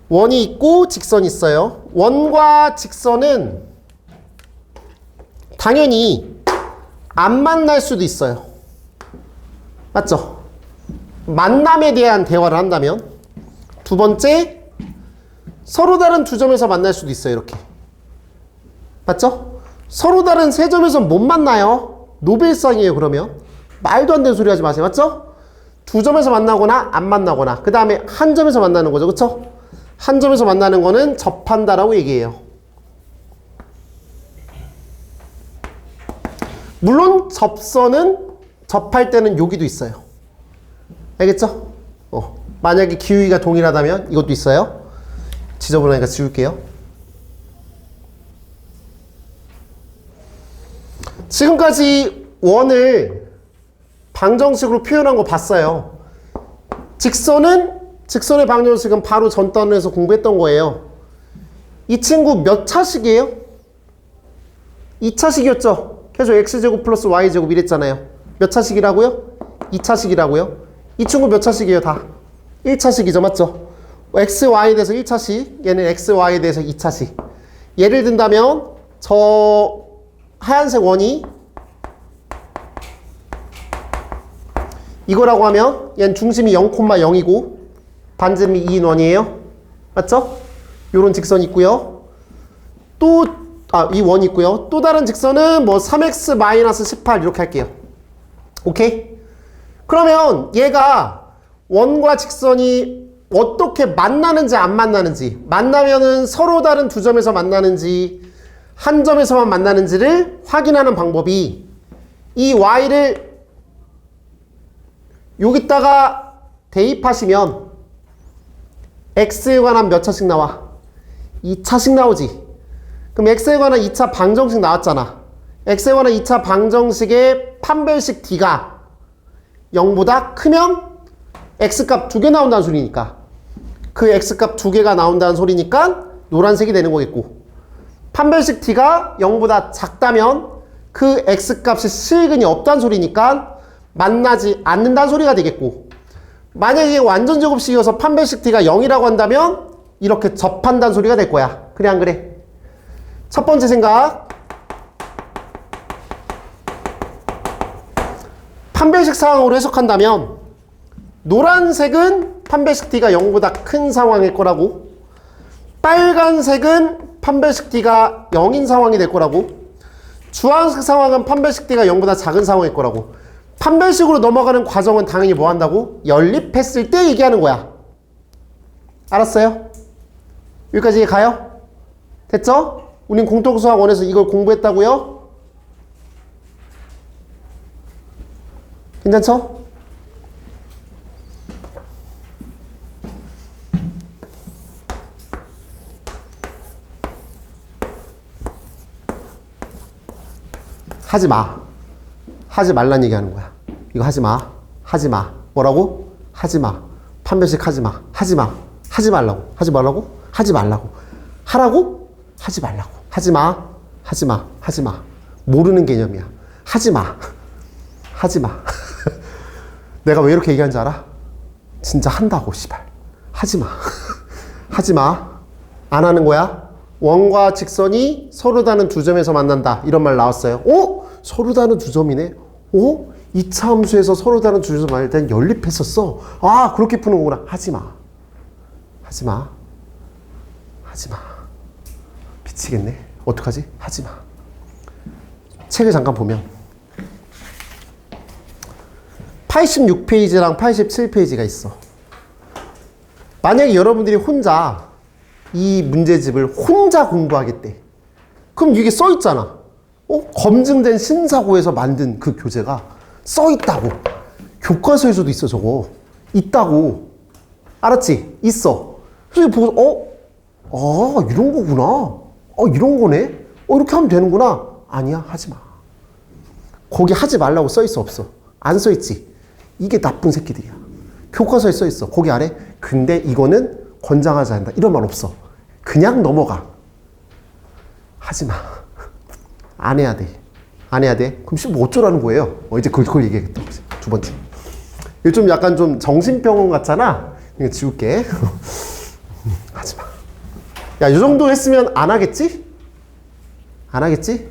A: 원이 있고 직선이 있어요. 원과 직선은 당연히 안 만날 수도 있어요. 맞죠? 만남에 대한 대화를 한다면. 두 번째, 서로 다른 두 점에서 만날 수도 있어요. 이렇게. 맞죠? 서로 다른 세 점에서 못 만나요. 노벨상이에요. 그러면 말도 안 되는 소리 하지 마세요. 맞죠? 두 점에서 만나거나 안 만나거나 그 다음에 한 점에서 만나는 거죠. 그쵸? 한 점에서 만나는 거는 접한다라고 얘기해요. 물론 접선은 접할 때는 여기도 있어요. 알겠죠? 만약에 기울기가 동일하다면 이것도 있어요. 지저분하니까 지울게요. 지금까지 원을 방정식으로 표현한 거 봤어요. 직선의 방정식은 바로 전 단원에서 공부했던 거예요. 이 친구 몇 차식이에요? 2차식이었죠? 계속 x제곱 플러스 y제곱 이랬잖아요. 몇 차식이라고요? 2차식이라고요. 이 친구 몇 차식이에요? 다 1차식이죠. 맞죠? x, y에 대해서 1차식, 얘는 x, y에 대해서 2차식. 예를 든다면 저 하얀색 원이 이거라고 하면 얘는 중심이 0,0이고 반지름이 2인 원이에요. 맞죠? 요런 직선이 있고요. 또 이 원이 있고요. 또 다른 직선은 뭐 3x-18 이렇게 할게요. 오케이? 그러면 얘가 원과 직선이 어떻게 만나는지 안 만나는지, 만나면은 서로 다른 두 점에서 만나는지 한 점에서만 만나는지를 확인하는 방법이 이 y를 여기다가 대입하시면 x에 관한 몇 차씩 나와? 2차씩 나오지. 그럼 x에 관한 2차 방정식 나왔잖아. x에 관한 2차 방정식의 판별식 d가 0보다 크면 x값 2개 나온다는 소리니까 그 x값 2개가 나온다는 소리니까 노란색이 되는 거겠고, 판별식 d가 0보다 작다면 그 x값이 실근이 없다는 소리니까 만나지 않는다는 소리가 되겠고, 만약에 완전 제곱식이어서 판별식 d가 0이라고 한다면 이렇게 접한다는 소리가 될 거야. 그래 안 그래? 첫 번째 생각, 판별식 상황으로 해석한다면 노란색은 판별식 d가 0보다 큰 상황일 거라고, 빨간색은 판별식 d가 0인 상황이 될 거라고, 주황색 상황은 판별식 d가 0보다 작은 상황일 거라고. 판별식으로 넘어가는 과정은 당연히 뭐 한다고? 연립했을 때 얘기하는 거야. 알았어요? 여기까지 가요? 됐죠? 우린 공통수학원에서 이걸 공부했다고요? 괜찮죠? 하지 마. 하지 말란 얘기 하는 거야. 이거 하지 마. 하지 마. 뭐라고? 하지 마. 판별식 하지 마. 하지 마. 하지 말라고. 하지 말라고? 하지 말라고. 하라고? 하지 말라고. 하지 마. 하지 마. 하지 마. 모르는 개념이야. 하지 마. 하지 마. 내가 왜 이렇게 얘기하는지 알아? 진짜 한다고, 씨발. 하지 마. 하지 마. 안 하는 거야? 원과 직선이 서로 다른 두 점에서 만난다. 이런 말 나왔어요. 오? 서로 다른 두 점이네? 오? 2차 함수에서 서로 다른 두 점에서 만날 땐 연립했었어. 아, 그렇게 푸는 거구나. 하지 마. 하지 마. 하지 마. 미치겠네. 어떡하지? 하지 마. 책을 잠깐 보면 86페이지랑 87페이지가 있어. 만약에 여러분들이 혼자 이 문제집을 혼자 공부하겠대. 그럼 이게 써 있잖아. 검증된 신사고에서 만든 그 교재가 써 있다고. 교과서에서도 있어, 저거. 있다고. 알았지? 있어. 그래서 보고, 이런 거구나. 이런 거네. 이렇게 하면 되는구나. 아니야, 하지 마. 거기 하지 말라고 써 있어, 없어? 안 써 있지? 이게 나쁜 새끼들이야. 교과서에 써 있어. 거기 아래, 근데 이거는 권장하지 않는다. 이런 말 없어. 그냥 넘어가. 하지 마. 안 해야 돼. 안 해야 돼. 그럼 뭐 어쩌라는 거예요? 이제 그걸 얘기하겠다. 두 번째. 이거 좀 약간 좀 정신병원 같잖아? 이거 지울게. 하지 마. 야, 이 정도 했으면 안 하겠지? 안 하겠지?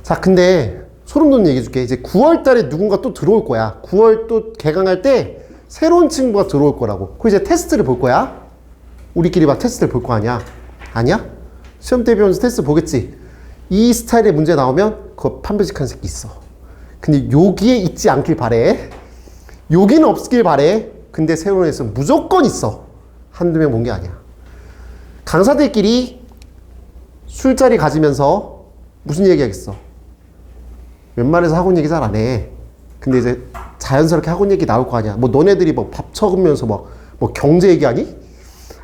A: 자, 근데 소름 돋는 얘기 해줄게. 이제 9월 달에 누군가 또 들어올 거야. 9월 또 개강할 때 새로운 친구가 들어올 거라고. 그 이제 테스트를 볼 거야. 우리끼리 막 테스트를 볼 거 아니야? 아니야? 시험 대비하면서 테스트 보겠지? 이 스타일의 문제 나오면 그거 판별식한 새끼 있어. 근데 여기에 있지 않길 바래. 여기는 없길 바래. 근데 새로운 애서 무조건 있어. 한두 명 본 게 아니야. 강사들끼리 술자리 가지면서 무슨 얘기 하겠어? 웬만해서 학원 얘기 잘 안 해. 근데 이제 자연스럽게 학원 얘기 나올 거 아니야. 뭐 너네들이 뭐 밥 처으면서 뭐 경제 얘기하니?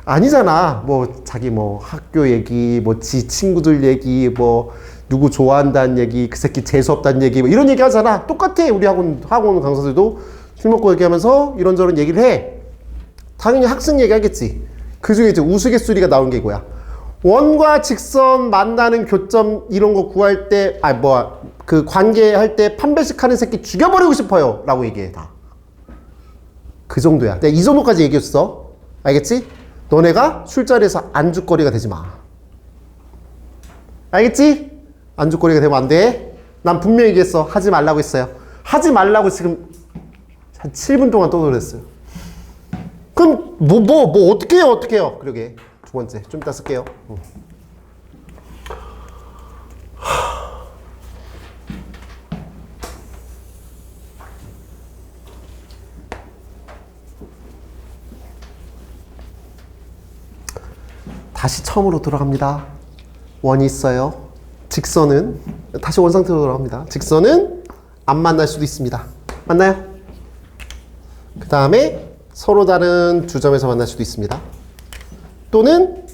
A: 아니잖아. 뭐 자기 뭐 학교 얘기, 뭐 지 친구들 얘기, 뭐 누구 좋아한다는 얘기, 그 새끼 재수없다는 얘기, 뭐 이런 얘기 하잖아. 똑같아. 우리 학원 강사들도 술 먹고 얘기하면서 이런저런 얘기를 해. 당연히 학생 얘기하겠지. 그 중에 이제 우스갯소리가 나온 게 이거야. 원과 직선 만나는 교점 이런 거 구할 때, 그 관계할 때 판별식 하는 새끼 죽여버리고 싶어요. 라고 얘기해, 다. 그 정도야. 내가 이 정도까지 얘기했어. 알겠지? 너네가 술자리에서 안주거리가 되지 마. 알겠지? 안주거리가 되면 안 돼. 난 분명히 얘기했어. 하지 말라고 했어요. 하지 말라고 지금 한 7분 동안 떠들었어요. 그럼 어떻게 해요? 그러게. 두 번째. 좀 이따 쓸게요. 다시 처음으로 돌아갑니다. 원이 있어요. 직선은 다시 원 상태로 돌아갑니다. 직선은 안 만날 수도 있습니다. 맞나요? 그 다음에 서로 다른 두 점에서 만날 수도 있습니다. 또는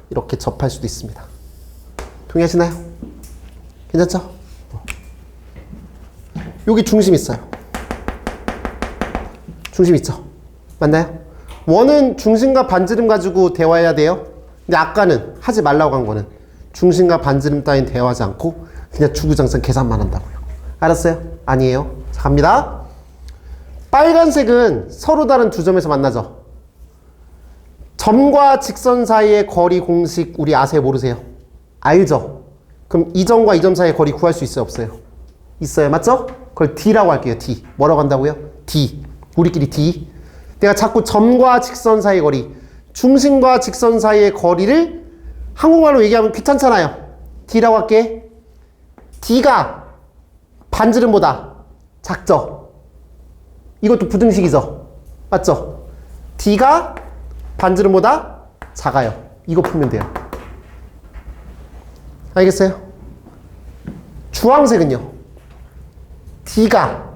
A: 이렇게 접할 수도 있습니다. 동의하시나요? 괜찮죠? 여기 중심 있어요. 중심 있죠? 맞나요? 원은 중심과 반지름 가지고 대화해야 돼요. 근데 아까는 하지 말라고 한 거는 중심과 반지름 따윈 대화하지 않고 그냥 주구장창 계산만 한다고요. 알았어요? 아니에요. 자, 갑니다. 빨간색은 서로 다른 두 점에서 만나죠. 점과 직선 사이의 거리 공식 우리 아세요? 모르세요? 알죠? 그럼 이 점과 이 점 사이의 거리 구할 수 있어요? 없어요? 있어요. 맞죠? 그걸 D라고 할게요. D. 뭐라고 한다고요? D. 우리끼리 D. 내가 자꾸 점과 직선 사이의 거리, 중심과 직선 사이의 거리를 한국말로 얘기하면 귀찮잖아요. D라고 할게. D가 반지름보다 작죠? 이것도 부등식이죠? 맞죠? D가 반지름보다 작아요. 이거 풀면 돼요. 알겠어요? 주황색은요? D가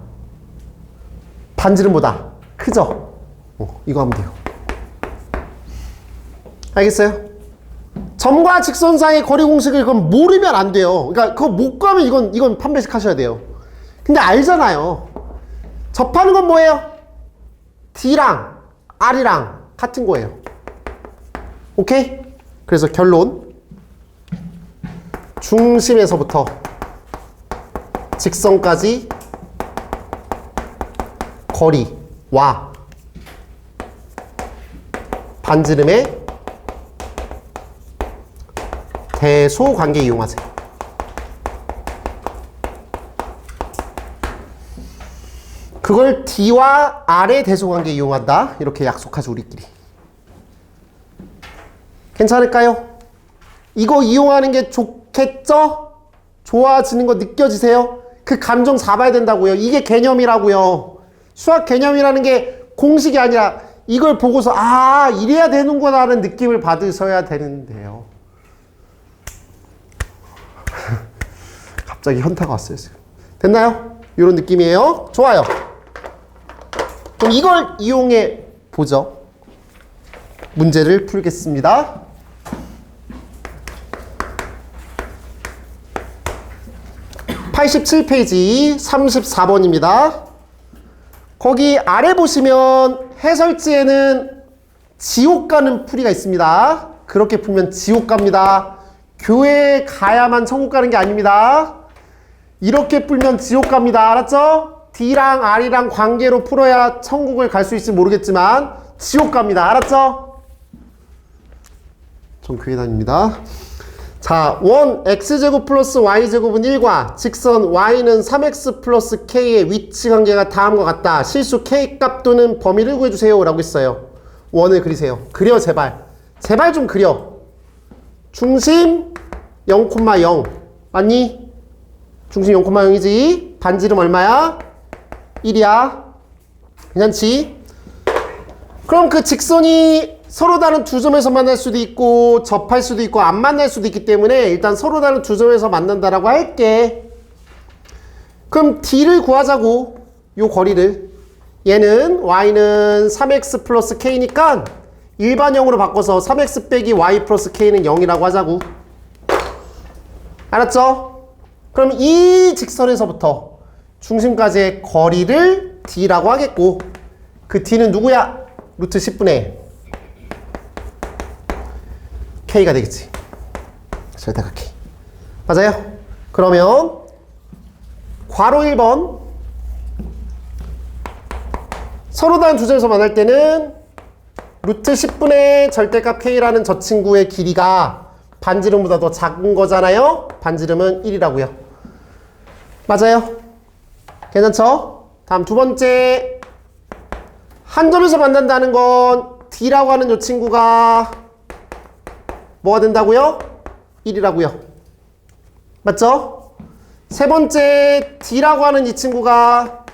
A: 반지름보다 크죠? 이거 하면 돼요. 알겠어요? 점과 직선 사이의 거리 공식을 그럼 모르면 안 돼요. 그러니까 그거 못 가면 이건 판별식 하셔야 돼요. 근데 알잖아요. 접하는 건 뭐예요? D랑 R이랑 같은 거예요. 오케이? 그래서 결론. 중심에서부터 직선까지 거리와 반지름의 대소 관계 이용하세요. 그걸 D와 R의 대소 관계 이용한다. 이렇게 약속하죠, 우리끼리. 괜찮을까요? 이거 이용하는 게 좋겠죠? 좋아지는 거 느껴지세요? 그 감정 잡아야 된다고요. 이게 개념이라고요. 수학 개념이라는 게 공식이 아니라 이걸 보고서 아, 이래야 되는구나 하는 느낌을 받으셔야 되는데요. 갑자기 현타가 왔어요, 지금. 됐나요? 이런 느낌이에요. 좋아요. 그럼 이걸 이용해 보죠. 문제를 풀겠습니다. (87페이지) 34번입니다. 거기 아래 보시면 해설지에는 지옥 가는 풀이가 있습니다. 그렇게 풀면 지옥 갑니다. 교회에 가야만 천국 가는 게 아닙니다. 이렇게 풀면 지옥 갑니다. 알았죠? D랑 R이랑 관계로 풀어야 천국을 갈 수 있을지 모르겠지만 지옥 갑니다. 알았죠? 전 교회 다닙니다. 자, 원 x제곱 플러스 y제곱은 1과 직선 y는 3x 플러스 k의 위치 관계가 다음과 같다. 실수 k 값 또는 범위를 구해주세요. 라고 했어요. 원을 그리세요. 그려, 제발. 제발 좀 그려. 중심 0,0 맞니? 중심 0,0이지. 반지름 얼마야? 1이야. 괜찮지? 그럼 그 직선이 서로 다른 두 점에서 만날 수도 있고 접할 수도 있고 안 만날 수도 있기 때문에 일단 서로 다른 두 점에서 만난다라고 할게. 그럼 D를 구하자고. 요 거리를. 얘는 y는 3x 플러스 k니까 일반형으로 바꿔서 3x 빼기 y 플러스 k는 0이라고 하자고. 알았죠? 그럼 이 직선에서부터 중심까지의 거리를 D라고 하겠고 그 D는 누구야? 루트 10분의 K가 되겠지. 절대가 K. 맞아요? 그러면 괄호 1번 서로 다른 두 점에서 만날 때는 루트 10분의 절대값 K라는 저 친구의 길이가 반지름보다 더 작은 거잖아요? 반지름은 1이라고요. 맞아요? 괜찮죠? 다음 두 번째. 한 점에서 만난다는 건 D라고 하는 이 친구가 뭐가 된다고요? 1이라고요. 맞죠? 세 번째. D라고 하는 이 친구가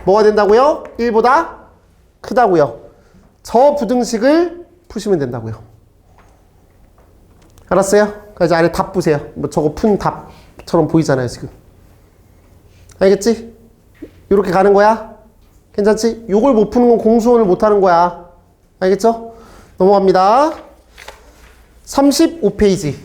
A: 뭐가 된다고요? 1보다 크다고요. 저 부등식을 푸시면 된다고요. 알았어요? 그래서 아래 답 보세요. 뭐 저거 푼 답처럼 보이잖아요, 지금. 알겠지? 이렇게 가는 거야. 괜찮지? 요걸 못 푸는 건 공수원을 못 하는 거야. 알겠죠? 넘어갑니다. 35페이지.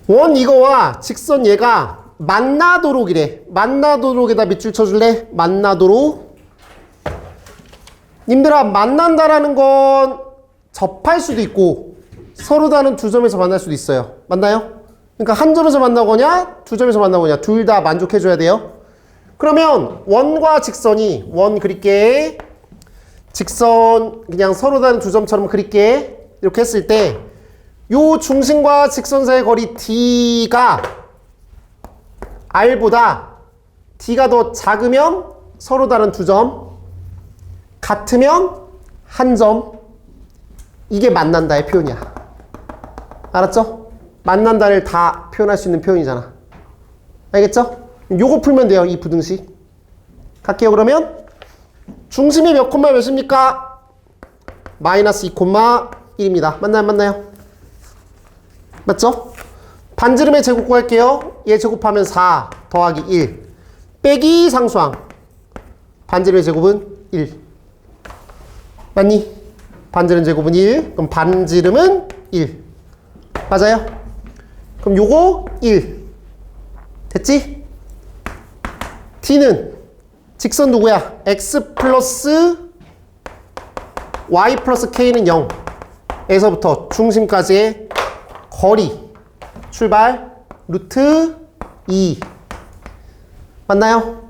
A: 원 이거와 직선 얘가 만나도록이래. 만나도록에다 밑줄 쳐줄래? 만나도록. 님들아, 만난다라는 건 접할 수도 있고 서로 다른 두 점에서 만날 수도 있어요. 맞나요? 그러니까 한 점에서 만나거냐 두 점에서 만나거냐 둘 다 만족해줘야 돼요. 그러면 원과 직선이, 원 그릴게, 직선 그냥 서로 다른 두 점처럼 그릴게. 이렇게 했을 때 요 중심과 직선 사이의 거리 D가 R보다 D가 더 작으면 서로 다른 두 점, 같으면 한 점. 이게 만난다의 표현이야. 알았죠? 만난다를 다 표현할 수 있는 표현이잖아. 알겠죠? 요거 풀면 돼요. 이 부등식. 갈게요. 그러면 중심이 몇 콤마 몇입니까? 마이너스 2,1입니다. 맞나요? 맞나요? 맞죠? 반지름의 제곱 구할게요. 얘 제곱하면 4 더하기 1 빼기 상수항. 반지름의 제곱은 1. 맞니? 반지름 제곱은 1. 그럼 반지름은 1. 맞아요? 그럼 요거 1. 됐지? T는 직선 누구야? X 플러스 Y 플러스 K는 0. 에서부터 중심까지의 거리. 출발. 루트 2. 맞나요?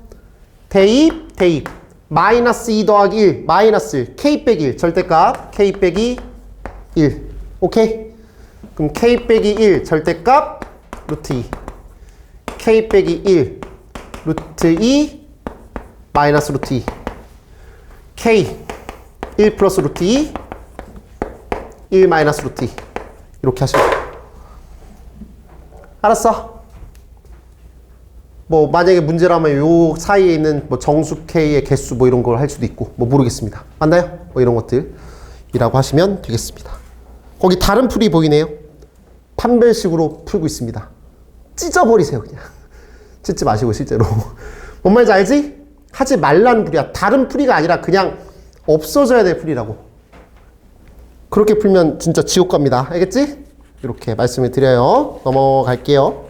A: 대입, 대입. 마이너스 2 더하기 1, 마이너스 1, K 빼기 1, 절대값, K 빼기 1. 오케이? 그럼 K 빼기 1, 절대값, 루트 2. K 빼기 1, 루트 2, 마이너스 루트 2. K, 1 플러스 루트 2, 1 마이너스 루트 2. 이렇게 하시면 돼요. 알았어? 뭐 만약에 문제라면 요 사이에 있는 뭐 정수 K의 개수 뭐 이런 걸 할 수도 있고 뭐 모르겠습니다. 맞나요? 뭐 이런 것들이라고 하시면 되겠습니다. 거기 다른 풀이 보이네요. 판별식으로 풀고 있습니다. 찢어버리세요 그냥. 찢지 마시고 실제로. 뭔 말인지 알지? 하지 말라는 풀이야. 다른 풀이가 아니라 그냥 없어져야 될 풀이라고. 그렇게 풀면 진짜 지옥 갑니다. 알겠지? 이렇게 말씀을 드려요. 넘어갈게요.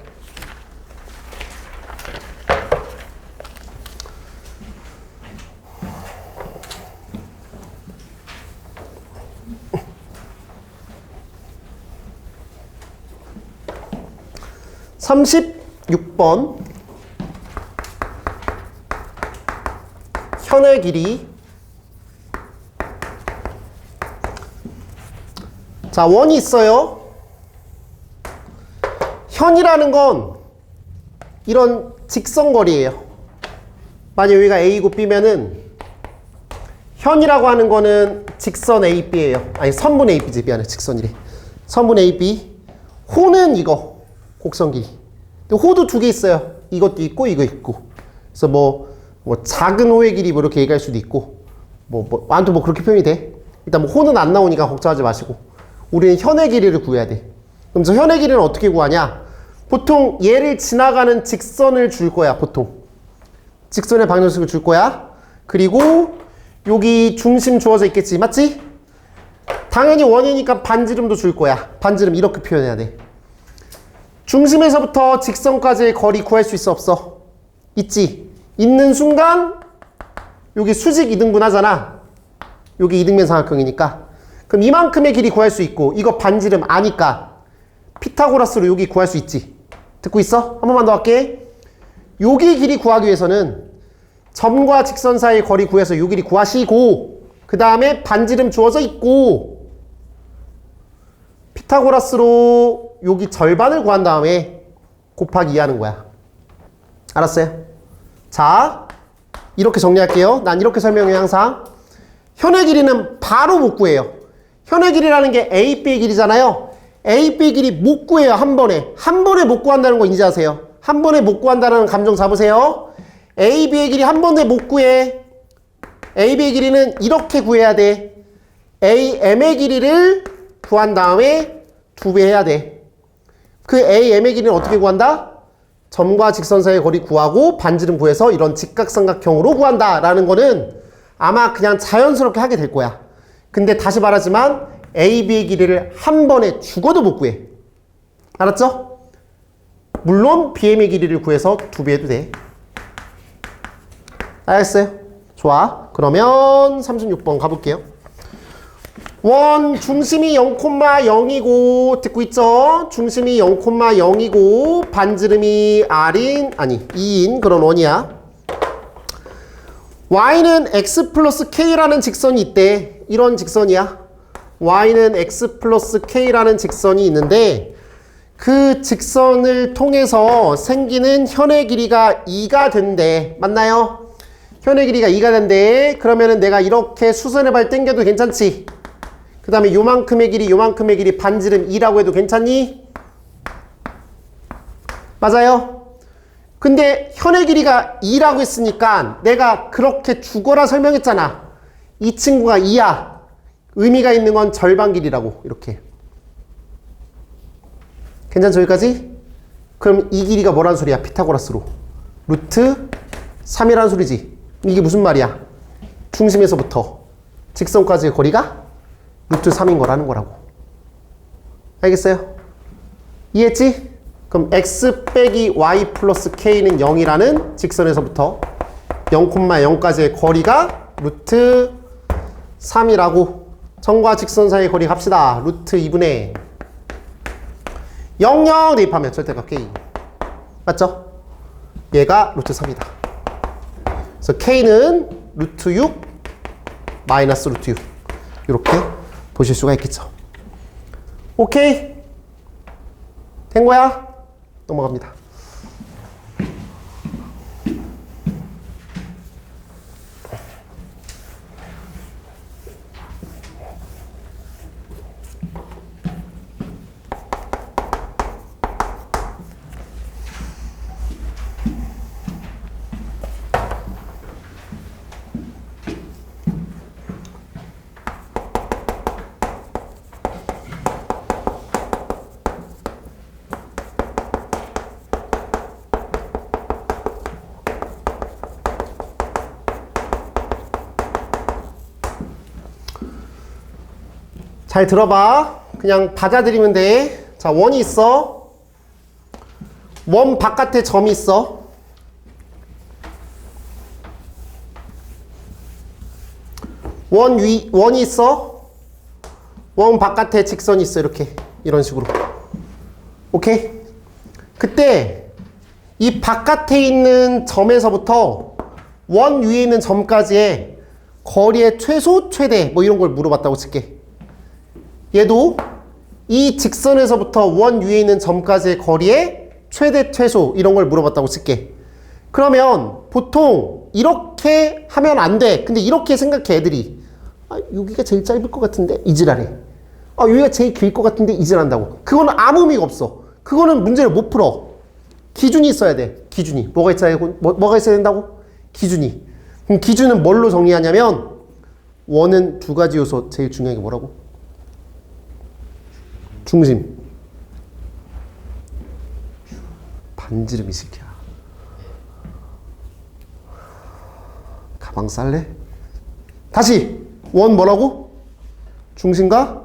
A: (36번) 현의 길이. 자, 원이 있어요. 현이라는 건 이런 직선거리예요. 만약 여기가 A고 B면은 현이라고 하는 거는 직선 AB예요. 아니 선분 AB지. 미안해. 직선이래. 선분 AB. 호는 이거. 곡선 길이. 호도 두 개 있어요. 이것도 있고 이거 있고. 그래서 뭐 작은 호의 길이 뭐 이렇게 얘기할 수도 있고 아무튼 뭐 그렇게 표현이 돼. 일단 뭐 호는 안 나오니까 걱정하지 마시고 우리는 현의 길이를 구해야 돼. 그럼 저 현의 길이는 어떻게 구하냐? 보통 얘를 지나가는 직선을 줄 거야. 보통 직선의 방정식을 줄 거야. 그리고 여기 중심 주어져 있겠지. 맞지? 당연히 원이니까 반지름도 줄 거야. 반지름 이렇게 표현해야 돼. 중심에서부터 직선까지의 거리 구할 수 있어 없어? 있지. 있는 순간 여기 수직 이등분 하잖아. 여기 이등변 삼각형이니까. 그럼 이만큼의 길이 구할 수 있고 이거 반지름 아니까 피타고라스로 여기 구할 수 있지. 듣고 있어? 한 번만 더 할게. 여기 길이 구하기 위해서는 점과 직선 사이의 거리 구해서 요 길이 구하시고 그 다음에 반지름 주어져 있고 피타고라스로 여기 절반을 구한 다음에 곱하기 2 하는 거야. 알았어요? 자, 이렇게 정리할게요. 난 이렇게 설명해 항상. 현의 길이는 바로 못 구해요. 현의 길이라는 게 A, B의 길이잖아요. A, B 길이 못 구해요. 한 번에. 한 번에 못 구한다는 거 인지하세요. 한 번에 못 구한다는 감정 잡으세요. AB의 길이 한 번에 못 구해. AB의 길이는 이렇게 구해야 돼. AM의 길이를 구한 다음에 2배 해야 돼. 그 AM의 길이는 어떻게 구한다? 점과 직선 사이의 거리 구하고 반지름 구해서 이런 직각삼각형으로 구한다 라는 거는 아마 그냥 자연스럽게 하게 될 거야. 근데 다시 말하지만 AB의 길이를 한 번에 죽어도 못 구해. 알았죠? 물론 BM의 길이를 구해서 2배 해도 돼. 알겠어요? 좋아. 그러면 36번 가볼게요. 원 중심이 0,0이고 듣고 있죠? 중심이 0,0이고 반지름이 R인 아니 2인 그런 원이야. Y는 X 플러스 K라는 직선이 있대. 이런 직선이야. Y는 X 플러스 K라는 직선이 있는데 그 직선을 통해서 생기는 현의 길이가 2가 된대. 맞나요? 현의 길이가 2가 된대. 그러면은 내가 이렇게 수선의 발 당겨도 괜찮지? 그 다음에 요만큼의 길이 반지름 2라고 해도 괜찮니? 맞아요? 근데 현의 길이가 2라고 했으니까 내가 그렇게 죽어라 설명했잖아. 이 친구가 2야. 의미가 있는 건 절반 길이라고 이렇게. 괜찮죠 여기까지? 그럼 이 길이가 뭐란 소리야? 피타고라스로 루트 3이란 소리지. 이게 무슨 말이야? 중심에서부터 직선까지의 거리가 루트 3인 거라는 거라고. 알겠어요? 이해했지? 그럼 x 빼기 y 플러스 k는 0이라는 직선에서부터 0,0까지의 거리가 루트 3이라고. 점과 직선 사이의 거리 갑시다. 루트 2분의 00 대입하면 절대값 k. 맞죠? 얘가 루트 3이다. 그래서 k는 루트 6 마이너스 루트 6 이렇게 보실 수가 있겠죠. 오케이? 된 거야? 넘어갑니다. 잘 들어봐. 그냥 받아들이면 돼. 자, 원이 있어. 원 바깥에 점이 있어. 원이 있어. 원 바깥에 직선이 있어. 이렇게. 이런 식으로. 오케이? 그때 이 바깥에 있는 점에서부터 원 위에 있는 점까지의 거리의 최소, 최대 뭐 이런 걸 물어봤다고 칠게. 얘도 이 직선에서부터 원 위에 있는 점까지의 거리의 최대, 최소 이런 걸 물어봤다고 칠게. 그러면 보통 이렇게 하면 안 돼. 근데 이렇게 생각해 애들이. 아, 여기가 제일 짧을 것 같은데 이질하래. 아, 여기가 제일 길 것 같은데 이질한다고. 그거는 아무 의미가 없어. 그거는 문제를 못 풀어. 기준이 있어야 돼. 기준이. 뭐가 있어야 된다고? 기준이. 그럼 기준은 뭘로 정리하냐면 원은 두 가지 요소 제일 중요한 게 뭐라고? 중심. 반지름 이 새끼야. 가방 쌀래? 다시 원 뭐라고? 중심과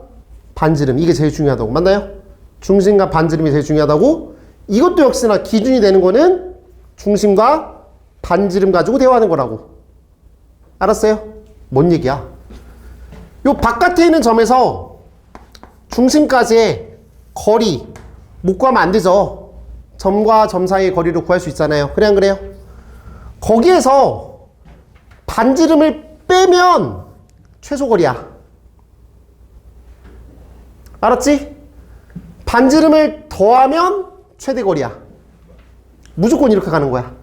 A: 반지름 이게 제일 중요하다고. 맞나요? 중심과 반지름이 제일 중요하다고. 이것도 역시나 기준이 되는 거는 중심과 반지름 가지고 대화하는 거라고. 알았어요? 뭔 얘기야? 요 바깥에 있는 점에서 중심까지의 거리 못 구하면 안 되죠. 점과 점 사이의 거리를 구할 수 있잖아요. 그래 안 그래요? 거기에서 반지름을 빼면 최소거리야. 알았지? 반지름을 더하면 최대거리야. 무조건 이렇게 가는 거야.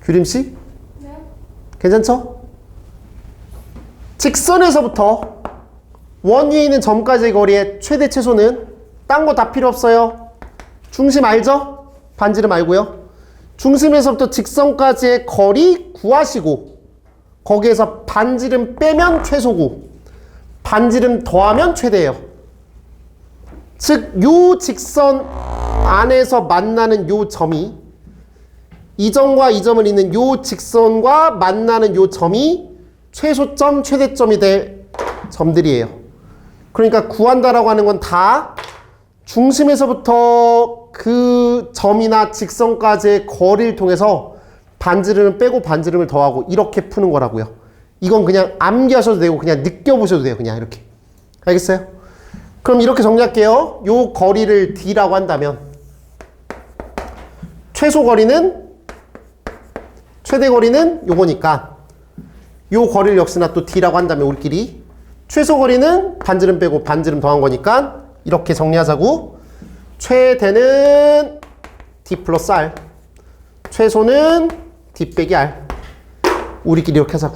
A: 규림씨?
C: 네.
A: 괜찮죠? 직선에서부터 원 위에 있는 점까지의 거리의 최대 최소는 딴 거 다 필요 없어요. 중심 알죠? 반지름 알고요. 중심에서부터 직선까지의 거리 구하시고 거기에서 반지름 빼면 최소고 반지름 더하면 최대예요. 즉, 요 직선 안에서 만나는 요 점이 이 점과 이 점을 잇는 요 직선과 만나는 요 점이 최소점, 최대점이 될 점들이에요. 그러니까 구한다라고 하는 건 다 중심에서부터 그 점이나 직선까지의 거리를 통해서 반지름을 빼고 반지름을 더하고 이렇게 푸는 거라고요. 이건 그냥 암기하셔도 되고 그냥 느껴보셔도 돼요. 그냥 이렇게. 알겠어요? 그럼 이렇게 정리할게요. 요 거리를 D라고 한다면 최소 거리는 최대 거리는 요거니까 요 거리를 역시나 또 D라고 한다면 우리끼리 최소 거리는 반지름 빼고 반지름 더한 거니까 이렇게 정리하자고. 최대는 D 플러스 R, 최소는 D 빼기 R. 우리끼리 이렇게 하자고.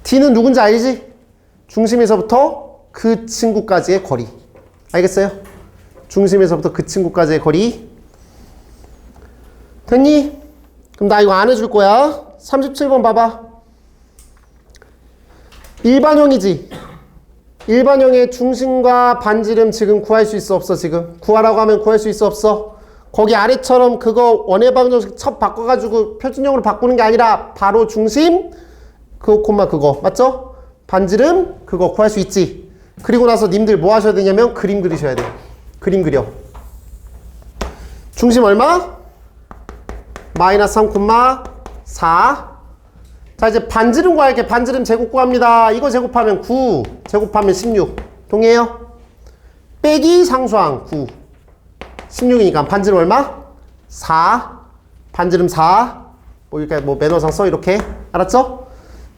A: D는 누군지 알지? 중심에서부터 그 친구까지의 거리. 알겠어요? 중심에서부터 그 친구까지의 거리. 됐니? 그럼 나 이거 안 해줄 거야. 37번 봐봐. 일반형이지. 일반형의 중심과 반지름 지금 구할 수 있어 없어? 지금 구하라고 하면 구할 수 있어 없어? 거기 아래처럼 그거 원의 방정식 첫 바꿔가지고 표준형으로 바꾸는 게 아니라 바로 중심 그거 콤마 그거 맞죠? 반지름 그거 구할 수 있지. 그리고 나서 님들 뭐 하셔야 되냐면 그림 그리셔야 돼요. 그림 그려. 중심 얼마? 마이너스 3,4. 자, 이제 반지름 구할게. 반지름 제곱 구합니다. 이거 제곱하면 9, 제곱하면 16. 동의해요? 빼기 상수항 9. 16이니까 반지름 얼마? 4. 반지름 4. 뭐 이렇게 뭐 매너상 써 이렇게. 알았죠?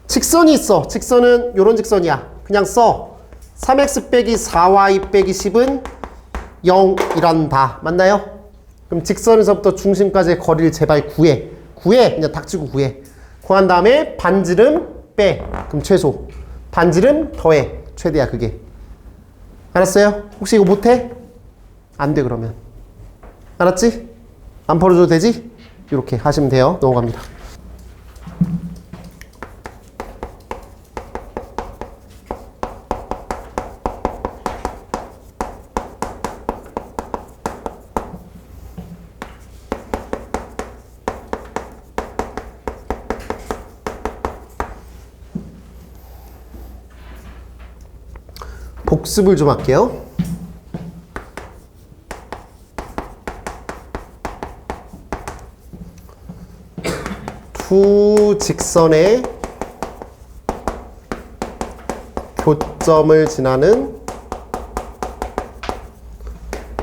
A: 직선이 있어. 직선은 요런 직선이야. 그냥 써. 3x 빼기 4y 빼기 10은 0이란다. 맞나요? 그럼 직선에서부터 중심까지의 거리를 제발 구해. 그냥 닥치고 구해. 구한 다음에 반지름 빼. 그럼 최소. 반지름 더해. 최대야 그게. 알았어요? 혹시 이거 못해? 안 돼 그러면. 알았지? 안 풀어줘도 되지? 이렇게 하시면 돼요. 넘어갑니다. 복습을 좀 할게요. 두 직선의 교점을 지나는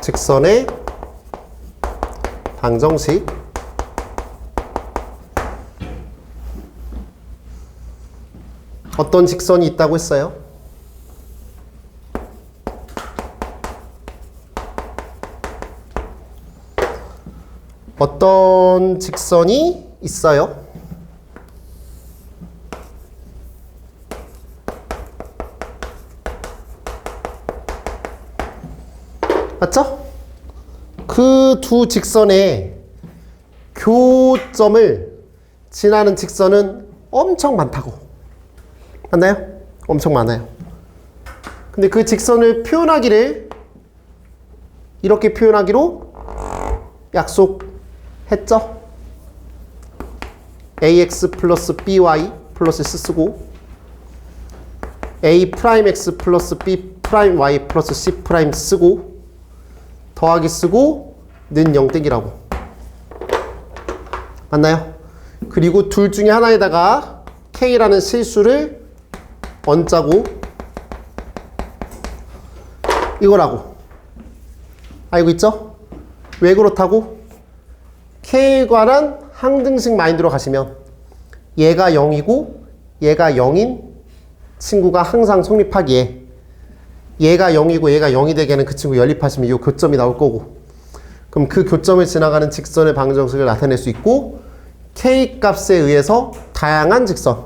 A: 직선의 방정식. 어떤 직선이 있다고 했어요? 어떤 직선이 있어요? 맞죠? 그 두 직선의 교점을 지나는 직선은 엄청 많다고. 맞나요? 엄청 많아요. 근데 그 직선을 표현하기를 이렇게 표현하기로 약속했죠? ax 플러스 by 플러스 s 쓰고 a 프라임 x 플러스 b 프라임 y 플러스 c 프라임 쓰고 더하기 쓰고 는 0땡이라고. 맞나요? 그리고 둘 중에 하나에다가 k라는 실수를 얹자고 이거라고. 알고 있죠? 왜 그렇다고? k에 관한 항등식 마인드로 가시면 얘가 0이고 얘가 0인 친구가 항상 성립하기에 얘가 0이고 얘가 0이 되게 하는 그 친구 연립하시면 이 교점이 나올 거고, 그럼 그 교점을 지나가는 직선의 방정식을 나타낼 수 있고 k 값에 의해서 다양한 직선,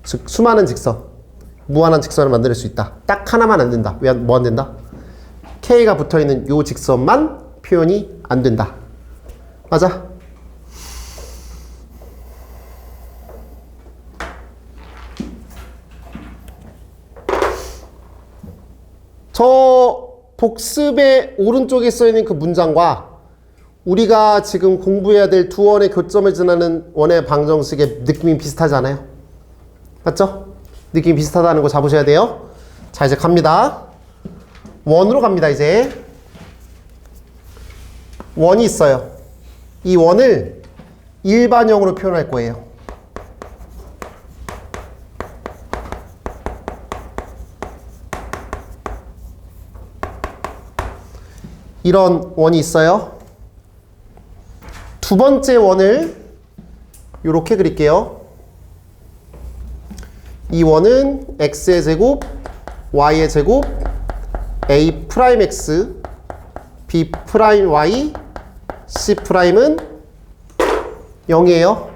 A: 즉 수많은 직선, 무한한 직선을 만들 수 있다. 딱 하나만 안 된다. 왜 뭐 안 된다? k가 붙어있는 이 직선만 표현이 안 된다. 맞아? 저 복습의 오른쪽에 써있는 그 문장과 우리가 지금 공부해야 될 두 원의 교점을 지나는 원의 방정식의 느낌이 비슷하잖아요. 맞죠? 느낌이 비슷하다는 거 잡으셔야 돼요. 자, 이제 갑니다. 원으로 갑니다. 이제 원이 있어요. 이 원을 일반형으로 표현할 거예요. 이런 원이 있어요. 두 번째 원을 이렇게 그릴게요. 이 원은 x의 제곱, y의 제곱, a 프라임 x, b 프라임 y, c 프라임은 0이에요.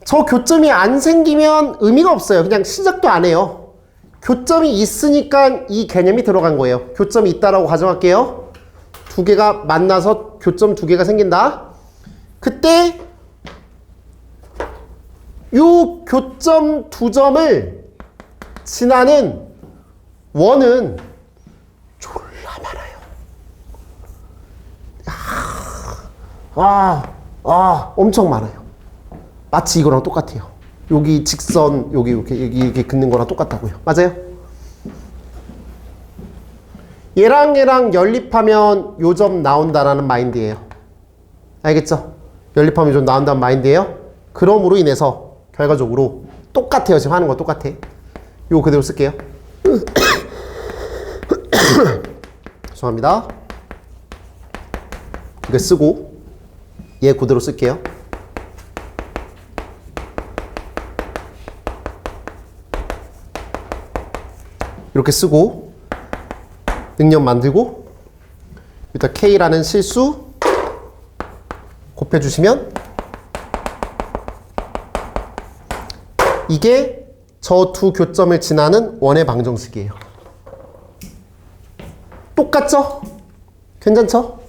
A: 저 교점이 안 생기면 의미가 없어요. 그냥 시작도 안 해요. 교점이 있으니까 이 개념이 들어간 거예요. 교점이 있다라고 가정할게요. 두 개가 만나서 교점 두 개가 생긴다. 그때 요 교점 두 점을 지나는 원은 졸라 많아요. 엄청 많아요. 마치 이거랑 똑같아요. 여기 직선, 여기 이렇게 긋는 거랑 똑같다고요. 맞아요? 얘랑 연립하면 요 점 나온다라는 마인드예요. 알겠죠? 연립하면 좀 나온다는 마인드예요. 그럼으로 인해서 결과적으로 똑같아요. 지금 하는 거 똑같아. 요거 그대로 쓸게요. 죄송합니다. 이거 쓰고 얘 그대로 쓸게요. 이렇게 쓰고 능력 만들고 일단 K라는 실수 곱해주시면 이게 저 두 교점을 지나는 원의 방정식이에요. 똑같죠? 괜찮죠?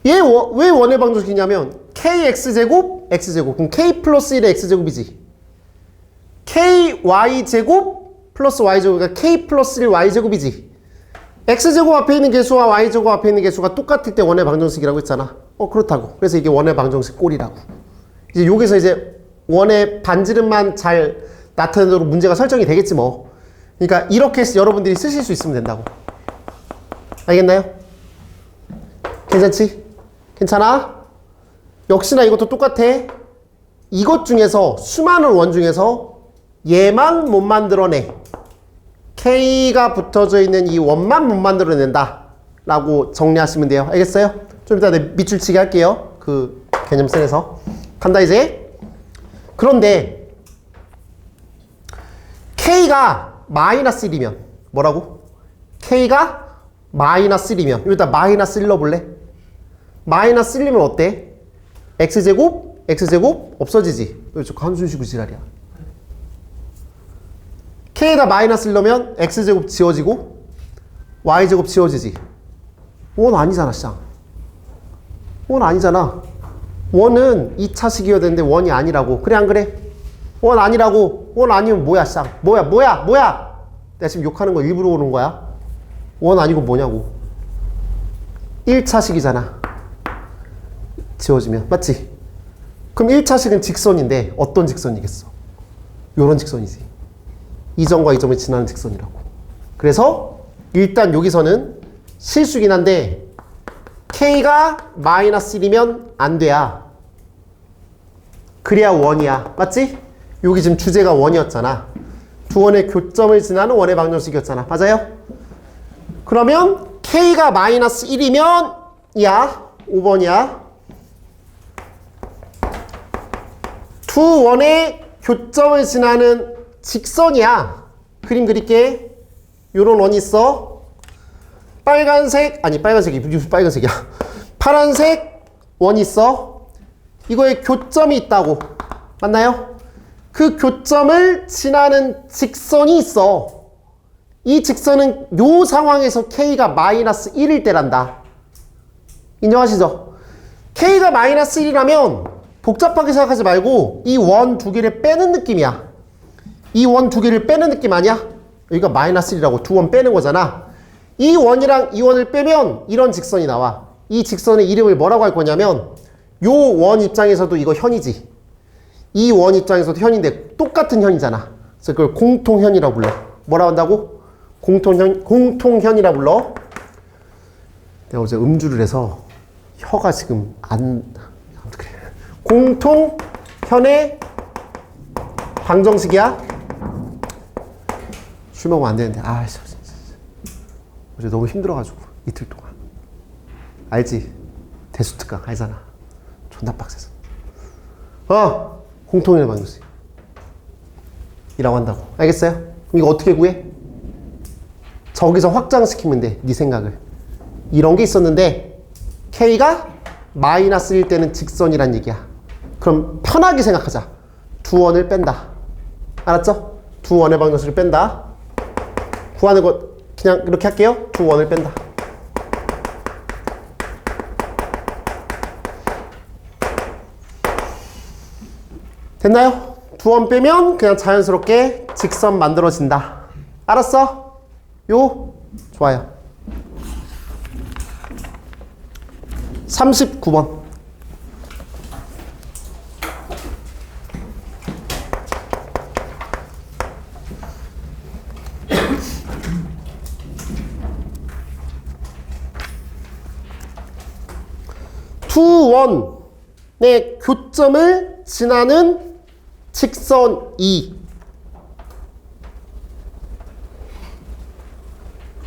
A: 얘 왜 원의 방정식이냐면 kx제곱 x제곱 그럼 k 플러스 1의 x제곱이지. ky제곱 플러스 y제곱 그러니까 k 플러스 1 y제곱이지. x제곱 앞에 있는 개수와 y제곱 앞에 있는 개수가 똑같을 때 원의 방정식이라고 했잖아. 그렇다고. 그래서 이게 원의 방정식 꼴이라고. 이제 여기서 이제 원의 반지름만 잘 나타내도록 문제가 설정이 되겠지 뭐. 그러니까 이렇게 여러분들이 쓰실 수 있으면 된다고. 알겠나요? 괜찮지? 괜찮아? 역시나 이것도 똑같아. 이것 중에서 수많은 원 중에서 얘만 못 만들어내. K가 붙어져 있는 이 원만 못 만들어낸다 라고 정리하시면 돼요. 알겠어요? 좀 이따 밑줄치기 할게요. 그 개념선에서. 간다 이제. 그런데 K가 마이너스 1이면 뭐라고? K가 마이너스 1이면 여기다 마이너스 1 넣어볼래? 마이너스 1이면 어때? x제곱? x제곱? 없어지지. 저 한순식구 지랄이야. K에다 마이너스 1 넣으면 x제곱 지워지고 y제곱 지워지지. 원 아니잖아, 쌍. 원 아니잖아. 원은 2차식이어야 되는데 원이 아니라고. 그래, 안 그래? 원 아니라고. 원 아니면 뭐야, 쌍. 뭐야. 내가 지금 욕하는 거 일부러 오는 거야. 원 아니고 뭐냐고. 1차식이잖아. 지워지면. 맞지? 그럼 1차식은 직선인데 어떤 직선이겠어? 요런 직선이지. 이 점과 이 점을 지나는 직선이라고. 그래서 일단 여기서는 실수긴 한데 K가 마이너스 1이면 안 돼야. 그래야 원이야. 맞지? 여기 지금 주제가 원이었잖아. 두 원의 교점을 지나는 원의 방정식이었잖아. 맞아요? 그러면 K가 마이너스 1이면 야 5번이야. 두 원의 교점을 지나는 직선이야. 그림 그릴게. 요런 원이 있어. 빨간색, 아니 빨간색이 무슨 빨간색이야. 파란색 원이 있어. 이거에 교점이 있다고. 맞나요? 그 교점을 지나는 직선이 있어. 이 직선은 요 상황에서 K가 마이너스 1일 때란다. 인정하시죠? K가 마이너스 1이라면 복잡하게 생각하지 말고 이 원 두 개를 빼는 느낌이야. 이 원 두 개를 빼는 느낌 아니야? 여기가 마이너스 1이라고 두 원 빼는 거잖아. 이 원이랑 이 원을 빼면 이런 직선이 나와. 이 직선의 이름을 뭐라고 할 거냐면 요 원 입장에서도 이거 현이지. 이 원 입장에서도 현인데 똑같은 현이잖아. 그래서 그걸 공통현이라고 불러. 뭐라고 한다고? 공통현이라고 불러. 내가 어제 음주를 해서 혀가 지금 그래. 공통현의 방정식이야. 술 먹으면 안 되는데 어제 너무 힘들어가지고 이틀 동안. 알지? 대수특강 알잖아. 존나 빡세서. 공통현의 방정식 이라고 한다고. 알겠어요? 그럼 이거 어떻게 구해? 저기서 확장시키면 돼. 네 생각을. 이런 게 있었는데 K가 마이너스일 때는 직선이란 얘기야. 그럼 편하게 생각하자. 두 원을 뺀다. 알았죠? 두 원의 방정식을 뺀다. 구하는 거 그냥 이렇게 할게요. 두 원을 뺀다. 됐나요? 두 원 빼면 그냥 자연스럽게 직선 만들어진다. 알았어? 좋아요. 39번. 두 원의 교점을 지나는 직선 2.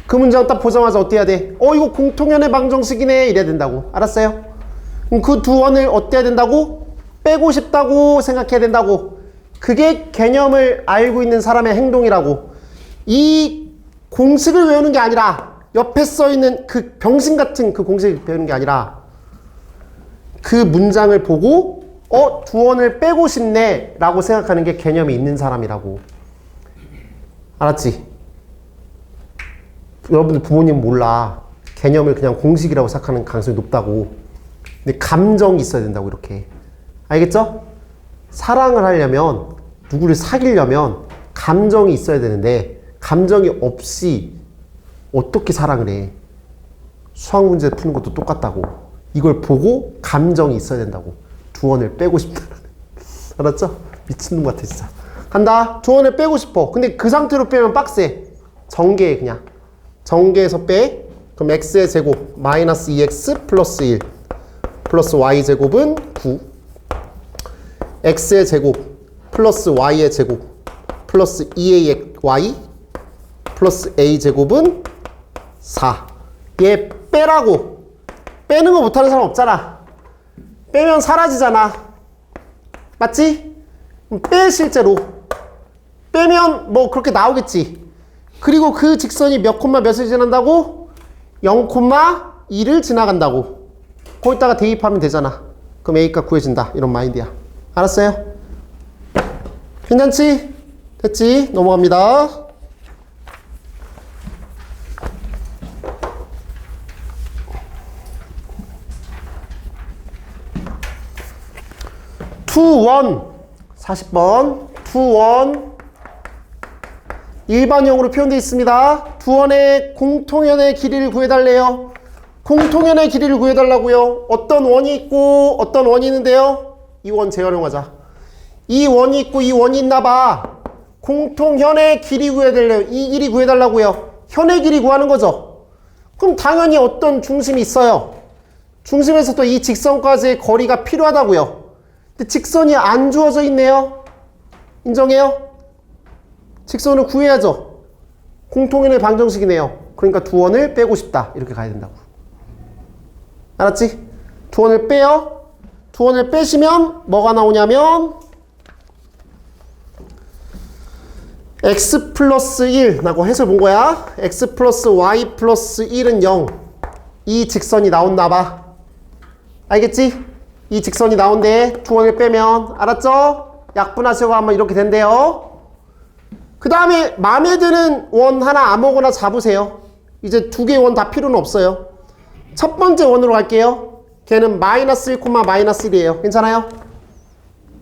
A: 그 문장 딱 보자마자 어떻게 해야 돼? 이거 공통현의 방정식이네 이래야 된다고. 알았어요? 그럼 그 두 원을 어떻게 해야 된다고? 빼고 싶다고 생각해야 된다고. 그게 개념을 알고 있는 사람의 행동이라고. 이 공식을 외우는 게 아니라 옆에 써있는 그 병신 같은 그 공식을 배우는 게 아니라 그 문장을 보고 두 원을 빼고 싶네 라고 생각하는 게 개념이 있는 사람이라고. 알았지? 여러분들 부모님 몰라. 개념을 그냥 공식이라고 생각하는 가능성이 높다고. 근데 감정이 있어야 된다고 이렇게. 알겠죠? 사랑을 하려면 누구를 사귀려면 감정이 있어야 되는데 감정이 없이 어떻게 사랑을 해. 수학 문제 푸는 것도 똑같다고. 이걸 보고 감정이 있어야 된다고. 두 원을 빼고 싶다. 알았죠? 미친놈 같아 진짜. 간다. 두 원을 빼고 싶어. 근데 그 상태로 빼면 빡세. 전개해 그냥. 전개해서 빼. 그럼 x의 제곱 마이너스 2x 플러스 1 플러스 y 제곱은 9. x의 제곱 플러스 y의 제곱 플러스 2ay 플러스 a 제곱은 4. 얘 빼라고. 빼는 거 못하는 사람 없잖아. 빼면 사라지잖아. 맞지? 빼 실제로. 빼면 뭐 그렇게 나오겠지. 그리고 그 직선이 몇 콤마 몇을 지난다고? 0,2를 지나간다고. 거기다가 대입하면 되잖아. 그럼 A값 구해진다. 이런 마인드야. 알았어요? 괜찮지? 됐지? 넘어갑니다. 투원 40번 투원 일반형으로 표현되어 있습니다. 두원의 공통현의 길이를 구해달래요. 공통현의 길이를 구해달라고요. 어떤 원이 있고 어떤 원이 있는데요. 이 원 재활용하자. 이 원이 있고 이 원이 있나봐. 공통현의 길이 구해달래요. 이 길이 구해달라고요. 현의 길이 구하는 거죠. 그럼 당연히 어떤 중심이 있어요. 중심에서도 이 직선까지의 거리가 필요하다고요. 근데 직선이 안 주어져 있네요. 인정해요? 직선을 구해야죠. 공통현의 방정식이네요. 그러니까 두 원을 빼고 싶다. 이렇게 가야 된다고. 알았지? 두 원을 빼요. 두 원을 빼시면 뭐가 나오냐면 x 플러스 1 라고 해서 본 거야. x 플러스 y 플러스 1은 0. 이 직선이 나온나 봐. 알겠지? 이 직선이 나온대. 두 원을 빼면. 알았죠? 약분하시고 하면 이렇게 된대요. 그 다음에 마음에 드는 원 하나 아무거나 잡으세요. 이제 두 개의 원 다 필요는 없어요. 첫 번째 원으로 갈게요. 걔는 마이너스 1, 마이너스 1이에요. 괜찮아요?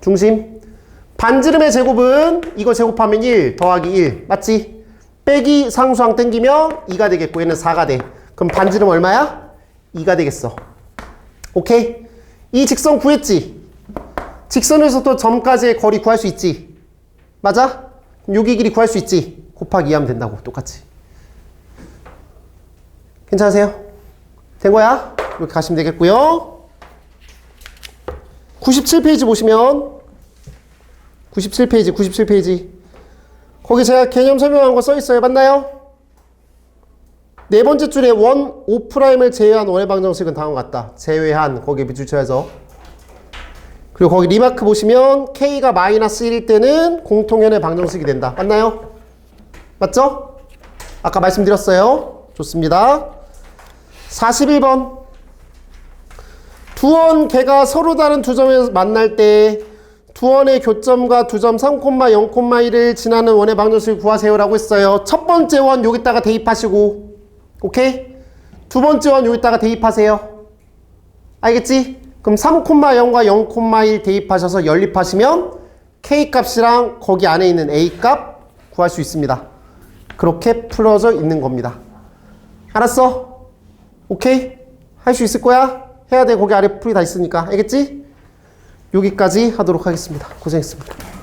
A: 중심. 반지름의 제곱은 이거 제곱하면 1 더하기 1. 맞지? 빼기 상수항 땡기면 2가 되겠고 얘는 4가 돼. 그럼 반지름 얼마야? 2가 되겠어. 오케이? 이 직선 구했지? 직선에서 또 점까지의 거리 구할 수 있지? 맞아? 그럼 여기 길이 구할 수 있지? 곱하기 2 하면 된다고. 똑같이. 괜찮으세요? 된 거야? 이렇게 가시면 되겠고요. 97페이지 보시면 97페이지 거기 제가 개념 설명한 거 써있어요. 맞나요? 네 번째 줄에 원 5'을 제외한 원의 방정식은 다음과 같다. 제외한 거기에 밑줄 쳐야죠. 그리고 거기 리마크 보시면 K가 마이너스 1일 때는 공통연의 방정식이 된다. 맞나요? 맞죠? 아까 말씀드렸어요. 좋습니다. 41번 두 원 개가 서로 다른 두 점에서 만날 때 두 원의 교점과 두 점 3,0,1을 지나는 원의 방정식을 구하세요라고 했어요. 첫 번째 원 여기다가 대입하시고 오케이? 두 번째 원 여기다가 대입하세요. 알겠지? 그럼 3,0과 0,1 대입하셔서 연립하시면 K 값이랑 거기 안에 있는 A 값 구할 수 있습니다. 그렇게 풀어져 있는 겁니다. 알았어? 오케이? 할 수 있을 거야? 해야 돼. 거기 아래 풀이 다 있으니까. 알겠지? 여기까지 하도록 하겠습니다. 고생했습니다.